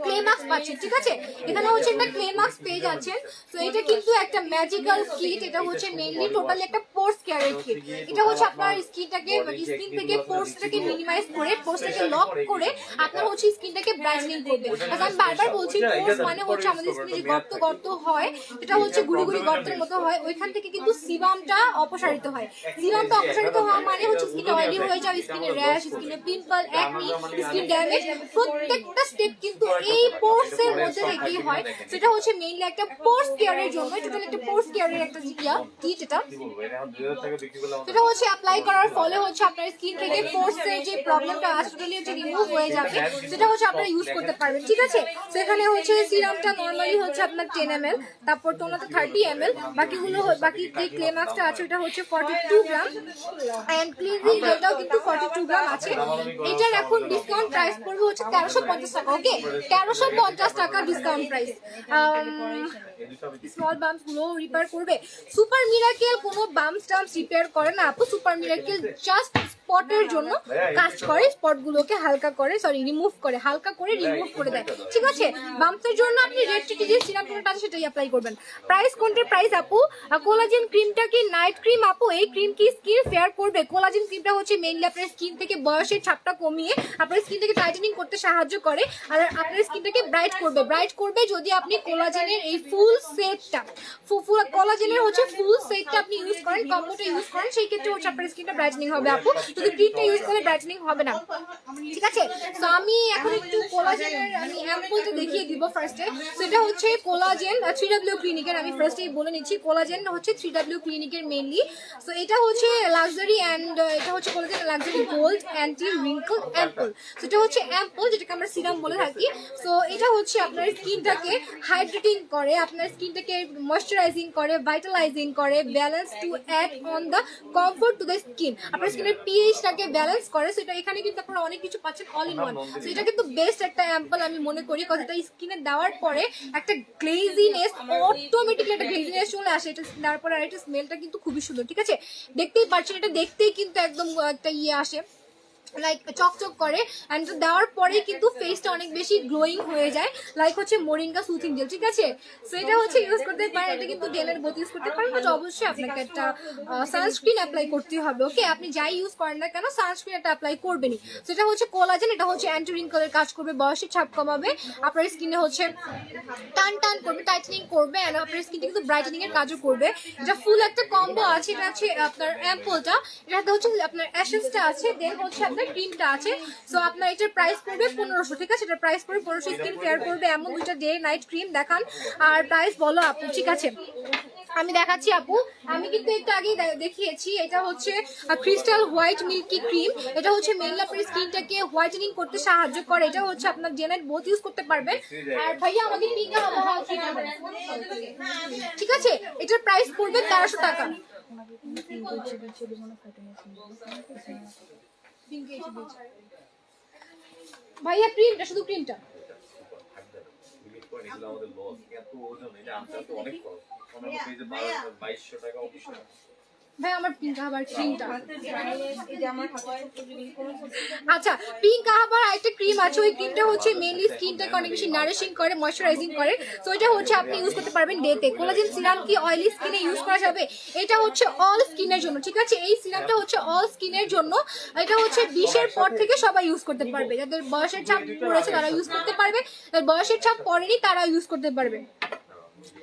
ক্লে মাস্ক পাচ্ছেন। ঠিক আছে, এখানে হচ্ছে একটা ক্লে মাস্ক পেয়ে যাচ্ছেন। তো এটা কিন্তু একটা ম্যাজিক্যাল কিট, এটা হচ্ছে মেইনলি টোটালি একটা পোর্স কেয়ারের কিট। এটা হচ্ছে আপনার স্কিনটাকে, স্কিন থেকে পোর্সটাকে মিনিমাইজ করে, পোর্সটাকে লক করে আপনার হচ্ছে স্কিনটাকে ব্রাইটনিং করবে। আমি বারবার বলছি, পোর্স মানে হচ্ছে আমাদের স্কিনে যে গর্ত গর্ত হয়, এটা হচ্ছে গুড়ি গুড়ি গর্তের মতো হয়, ওইখান থেকে কিন্তু সিরামটা অপসারিত হয়। সিরামটা অপসারিত হওয়া মানে হচ্ছে স্কিনে অয়েলি হয়ে যাওয়া, স্কিনে র্যাশ, স্কিনে পিম্পল, অ্যাকনি, স্কিন ড্যামেজ, প্রত্যেকটা স্টেপ কিন্তু এই পোর্সের মধ্যে থেকেই হয়। সেটা হচ্ছে মেইনলি একটা পোর্স কেয়ারের জন্য, টোটাল একটা পোর্স কেয়ারের একটা কিট এটা। সেটা হচ্ছে অ্যাপ্লাই করার ফলে হচ্ছে আপনার স্কিন থেকে পোর্সের যে প্রবলেমটা আছে টোটালি হচ্ছে রিমুভ হয়ে যাবে, সেটা হচ্ছে আপনারা ইউজ করতে পারবেন। ঠিক আছে, সেখানে হচ্ছে সিরামটা নরমালি হচ্ছে আপনার 10 ml, তারপর টোনাটা 30 ml, বাকি যে ক্লে মাস্কটা আছে এটা হচ্ছে 42 গ্রাম, এন্ড ক্লিনজিং জেলটাও কিন্তু 42 গ্রাম আছে। এটার এখন ডিসকাউন্ট প্রাইস পড়বে হচ্ছে 1350 টাকা। ওকে, 1350 টাকা ডিসকাউন্ট প্রাইস। স্মল বাম্পস গুলো রিপেয়ার করবে। সুপার মিরাকেল কোনো বাম্পস টাম্পস রিপেয়ার করে না আপু, সুপার মিরাকেল জাস্ট স্পটের জন্য কাজ করে, স্পট গুলোকে হালকা করে, সরি রিমুভ করে, হালকা করে রিমুভ করে দেয়। ঠিক আছে, বাম্পসের জন্য আপনি রেড চিটি যে সিরাম টোনারটা আছে সেটাই অ্যাপ্লাই করবেন। প্রাইস কোনটার প্রাইস আপু? কোলাজেন ক্রিমটা কি নাইট ক্রিম আপু? এই ক্রিম কি স্কিন ফেয়ার করবে? কোলাজেন ক্রিমটা হচ্ছে মেইনলি আপনার স্কিন থেকে বয়সের ছাপটা কমিয়ে আপনার স্কিনটাকে টাইটেনিং করতে সাহায্য করে, আর আপনার স্কিনটাকে ব্রাইট করবে যদি আপনি কোলাজেনের এই ফুল সেটটা, কোলাজেনের হচ্ছে ফুল সেটটা আপনি ইউজ করেন, কম্বোটা ইউজ করেন, সেই ক্ষেত্রে হচ্ছে আপনার স্কিনটা ব্রাইটেনিং হবে আপু। যদি ক্রিমটা ইউজ করে ব্রাইটেনিং হবে না। ঠিক আছে, তো আমি এখন একটু কোলাজেনের আমি অ্যাম্পলটা দেখিয়ে দিব ফার্স্টে। সেটা হচ্ছে কোলাজেন 3W ক্লিনিকের, আমি ফার্স্টেই বলে নিচ্ছি, কোলাজেন হচ্ছে 3W ক্লিনিকের মেইনলি। সো এটা হচ্ছে লাক্সারি এন্ড এটা হচ্ছে collagen luxury gold anti wrinkle ample. So এটা হচ্ছে অ্যাম্পল, যেটাকে আমরা সিরাম বলে থাকি। সো এটা হচ্ছে আপনার স্কিনটাকে হাইড্রেটিং করে, আপনার স্কিনটাকে ময়শ্চারাইজিং করে, ভাইটালাইজিং করে, balance to add on the comfort to the skin, আপনার স্কিনের পিএইচটাকে ব্যালেন্স করে। সো এটা এখানে কিন্তু আপনারা অনেক কিছু পাচ্ছেন অল ইন ওয়ান। সো এটা কিন্তু বেস্ট একটা অ্যাম্পল আমি মনে করি, কারণ এটা স্কিনে দেওয়ার পরে একটা গ্লেজিনেস, অটোমেটিকলি একটা গ্লেজিনেস চলে আসে এটা দেওয়ার পরে, আর এটা স্মেলটা কিন্তু খুবই সুন্দর। ঠিক আছে, দেখতেই পাচ্ছেন, এটা দেখতেই কিন্তু একদম একটা ইয়ে আসে, লাইক চকচক করে, অ্যান্ড দেওয়ার পরে কিন্তু ফেসটা অনেক বেশি গ্লোয়িং হয়ে যায়, লাইক হচ্ছে মোরিঙ্গা সুথিং জেল। ঠিক আছে, সো এটা হচ্ছে ইউজ করতে পারেন, এটা কিন্তু জেলের বোধ ইউজ করতে পারেন, বাট অবশ্যই আপনাকে একটা সানস্ক্রিন অ্যাপ্লাই করতে হবে। ওকে, আপনি যাই ইউজ করেন না কেন সানস্ক্রিন একটা অ্যাপ্লাই করবেনই। সেটা হচ্ছে কোলাজেন, এটা হচ্ছে অ্যান্টি রিঙ্কলের কাজ করবে, বয়সের ছাপ কমাবে, আপনার স্কিনে হচ্ছে টান টান করবে, টাইটেনিং করবে, অ্যান্ড আপনার স্কিনটা কিন্তু ব্রাইটেনিং এর কাজও করবে। এটা ফুল একটা কম্বো আছে, এটা হচ্ছে আপনার অ্যাম্পলটা, এটাতে হচ্ছে আপনার অ্যাশেসটা আছে, দেন হচ্ছে আপনার ক্রিমটা আছে। সো আপনার এটার প্রাইস পড়বে 1500। ঠিক আছে, এটার প্রাইস পড়বে 1500। স্কিন ফেয়ার করবে এমন দুইটা ডে নাইট ক্রিম দেখান, আর প্রাইস বলো আপু। ঠিক আছে, আমি দেখাচ্ছি আপু, আমি কিন্তু একটু আগেই দেখিয়েছি। এটা হচ্ছে ক্রিস্টাল হোয়াইট মিল্কি ক্রিম, এটা হচ্ছে মেইনলি আপনার স্কিনটাকে হোয়াইটেনিং করতে সাহায্য করে, এটা হচ্ছে আপনার জেনারেট বোথ ইউজ করতে পারবেন। আর ভাইয়া আমাদের পিঙ্কা আবহাওয়া, ঠিক আছে, এটার প্রাইস পড়বে 1300 টাকা। ভাইয়া ক্রিমটা, শুধু ক্রিমটা ভাই, আমার পিঙ্ক আবার ক্রিমটা। আচ্ছা, পিঙ্ক আবার আরেকটা ক্রিম আছে, ওই ক্রিমটা হচ্ছে মেইনলি স্কিনটাকে অনেক বেশি নারিশিং করে, ময়শ্চারাইজিং করে। সো এটা হচ্ছে আপনি ইউজ করতে পারবেন ডেতে। কোলাজেন সিরাম কি অয়েলি স্কিনে ইউজ করা যাবে? এটা হচ্ছে অল স্কিনের জন্য। ঠিক আছে, এই সিরামটা হচ্ছে অল স্কিনের জন্য, এটা হচ্ছে 20-এর পর থেকে সবাই ইউজ করতে পারবে, যাদের বয়সের ছাপ পড়েছে তারা ইউজ করতে পারবে, যাদের বয়সের ছাপ পড়েনি তারা ইউজ করতে পারবে।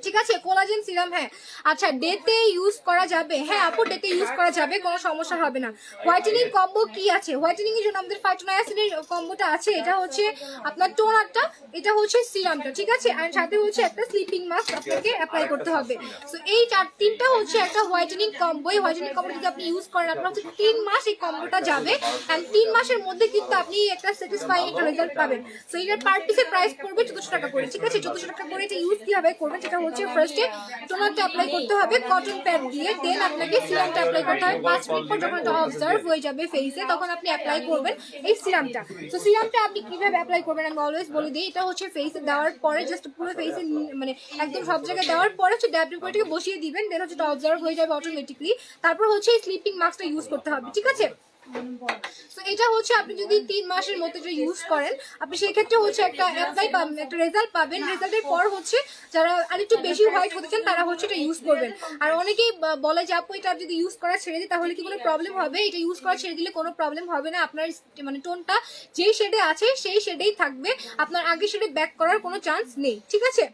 ঠিক আছে, কোলাজেন সিরাম। হ্যাঁ আচ্ছা, ডেতে ইউজ করা যাবে? হ্যাঁ আপু, ডেতে ইউজ করা যাবে, কোনো সমস্যা হবে না। হোয়াইটেনিং কম্বো কি আছে? হোয়াইটেনিং এর জন্য আমাদের ফাইটোনায়াসিনের কম্বোটা আছে। এটা হচ্ছে আপনার টোনারটা, এটা হচ্ছে সিরামটা, ঠিক আছে। আর সাথে হচ্ছে একটা স্লিপিং মাস্ক আপনাকে অ্যাপ্লাই করতে হবে। সো এই তিনটা হচ্ছে একটা হোয়াইটেনিং কম্বো। এই হোয়াইটেনিং কম্বো যদি আপনি ইউজ করেন, আপনার হচ্ছে 3 মাস এই কম্বোটা যাবে। এন্ড 3 মাসের মধ্যে কিন্তু আপনি একটা স্যাটিসফাইং একটা রেজাল্ট পাবেন। সো এটার পার পিসের প্রাইস পড়বে 1400 টাকা করে, ঠিক আছে। 1400 টাকা করে এটা ইউজ কিভাবে করবেন, সেটা হচ্ছে ফার্স্টে টোনারটা অ্যাপ্লাই করতে হবে কটন প্যাড দিয়ে, দেন আপনাকে সিরামটা অ্যাপ্লাই করতে হবে। 5 মিনিট পর যখন এটা অবজার্ভ হয়ে যাবে ফেসে, তখন আপনি অ্যাপ্লাই করবেন এই সিরামটা। তো সিরামটা আপনি কিভাবে অ্যাপ্লাই করবেন আমি অলওয়েজ বলে দিই। এটা হচ্ছে ফেসে দেওয়ার পরে জাস্ট পুরো ফেসে মানে একদম সব জায়গায় দেওয়ার পরে হচ্ছে ড্যাব করে এটাকে বসিয়ে দিবেন, দেন হচ্ছে এটা অবজার্ভ হয়ে যাবে অটোমেটিকলি। তারপর হচ্ছে এই স্লিপিং মাস্কটা ইউজ করতে হবে, ঠিক আছে। তো এটা হচ্ছে আপনি যদি 3 মাসের মতো এটা ইউজ করেন, আপনি সেই ক্ষেত্রে হচ্ছে একটা অ্যাপ্লাই পাবেন, একটা রেজাল্ট পাবেন। রেজাল্টের পর হচ্ছে যারা আরেকটু বেশি হোয়াইট হতে চান তারা হচ্ছে এটা ইউজ করবেন। আর অনেকেই বলে যে আপু এটা যদি ইউজ করা ছেড়ে দিই তাহলে কি কোনো প্রবলেম হবে? এটা ইউজ করা ছেড়ে দিলে কোনো প্রবলেম হবে না। আপনার মানে টোনটা যেই শেডে আছে সেই শেডেই থাকবে, আপনার আগে শেডে ব্যাক করার কোনো চান্স নেই, ঠিক আছে।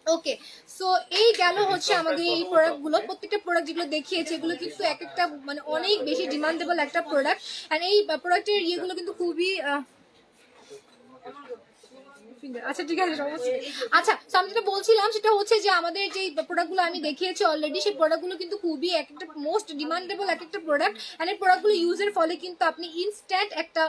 ওকে, সো এই গেল হচ্ছে আমাদের এই প্রোডাক্টগুলো। প্রত্যেকটা প্রোডাক্ট যেগুলো দেখিয়েছে এগুলো কিন্তু এক একটা মানে অনেক বেশি ডিমান্ডেবল একটা প্রোডাক্ট। অ্যান্ড এই প্রোডাক্টের ইয়েগুলো কিন্তু খুবই আচ্ছা ঠিক আছে সমস্যা নেই। আচ্ছা, তো আমি যেটা বলছিলাম সেটা হচ্ছে যে আমাদের যে প্রোডাক্টগুলো আমি দেখিয়েছি অলরেডি, সেই প্রোডাক্টগুলো কিন্তু খুবই এক একটা মোস্ট ডিমান্ডেবল এক একটা প্রোডাক্ট। অ্যান্ড এই প্রোডাক্টগুলো ইউজের ফলে কিন্তু আপনি ইনস্ট্যান্ট একটা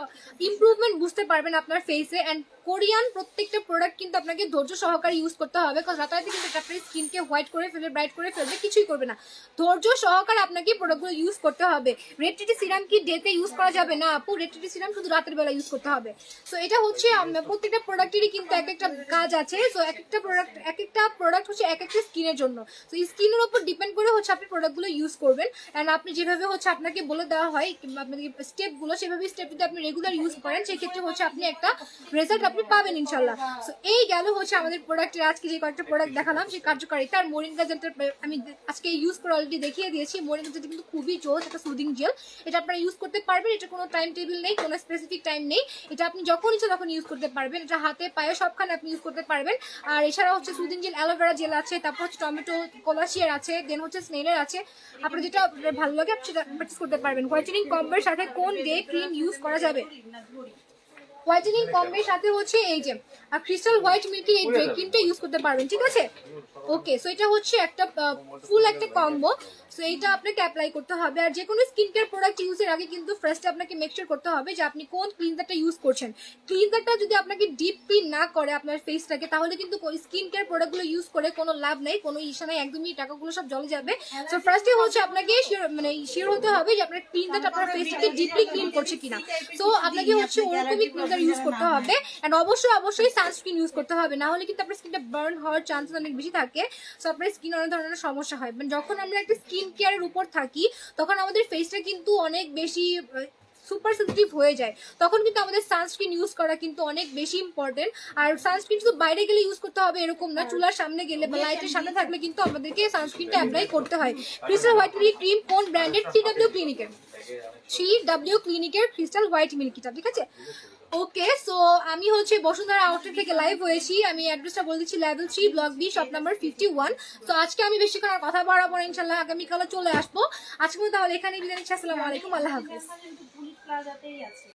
ইমপ্রুভমেন্ট বুঝতে পারবেন আপনার ফেসে। অ্যান্ড কোরিয়ান প্রত্যেকটা প্রোডাক্ট কিন্তু আপনাকে ধৈর্য সহকারে ইউজ করতে হবে, কারণ রাতারাতি কিন্তু এটা আপনার স্কিনকে হোয়াইট করে ফেলবে, ব্রাইট করে ফেলবে, কিছুই করবে না। ধৈর্য সহকারে আপনাকে প্রোডাক্টগুলো ইউজ করতে হবে। রেড টিটি সিরাম কি ডেতে ইউজ করা যাবে? না আপু, রেড টিটি সিরাম শুধু রাতের বেলা ইউজ করতে হবে। সো এটা হচ্ছে প্রত্যেকটা প্রোডাক্টেরই কিন্তু এক একটা কাজ আছে। সো এক একটা প্রোডাক্ট হচ্ছে এক একটা স্কিনের জন্য। তো স্কিনের উপর ডিপেন্ড করে হচ্ছে আপনি প্রোডাক্টগুলো ইউজ করবেন। অ্যান্ড আপনি যেভাবে হচ্ছে আপনাকে বলে দেওয়া হয় আপনাকে স্টেপগুলো, সেভাবে স্টেপ যদি আপনি রেগুলার ইউজ করেন সেক্ষেত্রে হচ্ছে আপনি একটা রেজাল্ট আপনি পাবেন ইনশাল্লাহ। সো এই গেল হচ্ছে আমাদের প্রোডাক্টের আজকে যে কয়েকটা প্রোডাক্ট দেখালাম সেই কার্যকারিতা। আর মোরিঙ্গা জেলটা আমি আজকে ইউজ করে অলরেডি দেখিয়ে দিয়েছি। মোরিঙ্গা জেলটা কিন্তু খুবই জোস একটা সুদিং জেল। এটা আপনারা ইউজ করতে পারবেন, এটা কোনো টাইম টেবিল নেই, কোনো স্পেসিফিক টাইম নেই। এটা আপনি যখন ইচ্ছা তখন ইউজ করতে পারবেন। এটা হাতে পায়ে সবখানে আপনি ইউজ করতে পারবেন। আর এছাড়া হচ্ছে সুদিং জেল, অ্যালোভেরা জেল আছে, তারপর হচ্ছে টমেটো কোলাশিয়ার আছে, দেন হচ্ছে স্নেলের আছে। আপনার যেটা ভালো লাগে আপনি সেটা পারচেজ করতে পারবেন। হোয়াইটেনিং কম্বের সাথে কোন ডে ক্রিম ইউজ করা যাবে? হোয়াইটেনিং কম্বের সাথে হচ্ছে এই যে ক্রিস্টাল হোয়াইট মিল্কি এই ডে ক্রিমটা ইউজ করতে পারবেন, ঠিক আছে। ওকে, সো এটা হচ্ছে একটা ফুল একটা কম্বো। সো এইটা আপনাকে অ্যাপ্লাই করতে হবে। আর যে কোনো স্কিন কেয়ার প্রোডাক্ট ইউজের আগে কিন্তু ফার্স্টে আপনাকে মেক শিওর করতে হবে যে আপনি কোন ক্লিনজারটা ইউজ করছেন। ক্লিনজারটা যদি আপনাকে ডিপ ক্লিন না করে আপনার ফেসটাকে, তাহলে কিন্তু স্কিন কেয়ার প্রোডাক্টগুলো ইউজ করে কোনো লাভ নেই, কোনো ইস্যু নাই, একদমই টাকাগুলো সব জলে যাবে। সো ফার্স্টে হচ্ছে আপনাকে শিওর হতে হবে যে আপনার ক্লিনজারটা আপনার ফেসটাকে ডিপলি ক্লিন করছে কিনা। সো আপনাকে হচ্ছে ওরকমই ক্লিনজার ইউজ করতে হবে। অ্যান্ড অবশ্যই সানস্ক্রিন ইউজ করতে হবে, না হলে কিন্তু আপনার স্কিনটা বার্ন হওয়ার চান্সেস অনেক বেশি থাকে। সো আপনার স্কিন অনেক ধরনের সমস্যা হয়। মানে যখন আমরা একটা স্কিন কেয়ারের উপর থাকি তখন আমাদের ফেসটা কিন্তু অনেক বেশি সুপার সেনসিটিভ হয়ে যায়, তখন কিন্তু আমাদের সানস্ক্রিন ইউজ করা কিন্তু অনেক বেশি ইম্পর্টেন্ট। আর সানস্ক্রিন শুধু বাইরে গেলে ইউজ করতে হবে এরকম না, চুলার সামনে গেলে বা লাইটের সামনে থাকলে কিন্তু আমাদেরকে সানস্ক্রিনটা অ্যাপ্লাই করতে হয়। ক্রিস্টাল হোয়াইট মিল্কি ক্রিম কোন ব্র্যান্ডের? 3W ক্লিনিকের 3W ক্লিনিকের ক্রিস্টাল হোয়াইট মিল্কিটা, ঠিক আছে। ওকে, সো আমি হচ্ছে বসুন্ধরা আউটলেট থেকে লাইভ হয়েছি। আমি অ্যাড্রেসটা বলে দিচ্ছি, level 3 block B shop number 51। তো আজকে আমি বেশিক্ষণ আর কথা বাড়াবো না, ইনশাল্লাহ আগামীকালও চলে আসবো। আজকে তাহলে এখানেই বিদায় নিচ্ছি। আসসালামু আলাইকুম, আল্লাহ হাফিজ। পুলিশ প্লাজাতেই আছে।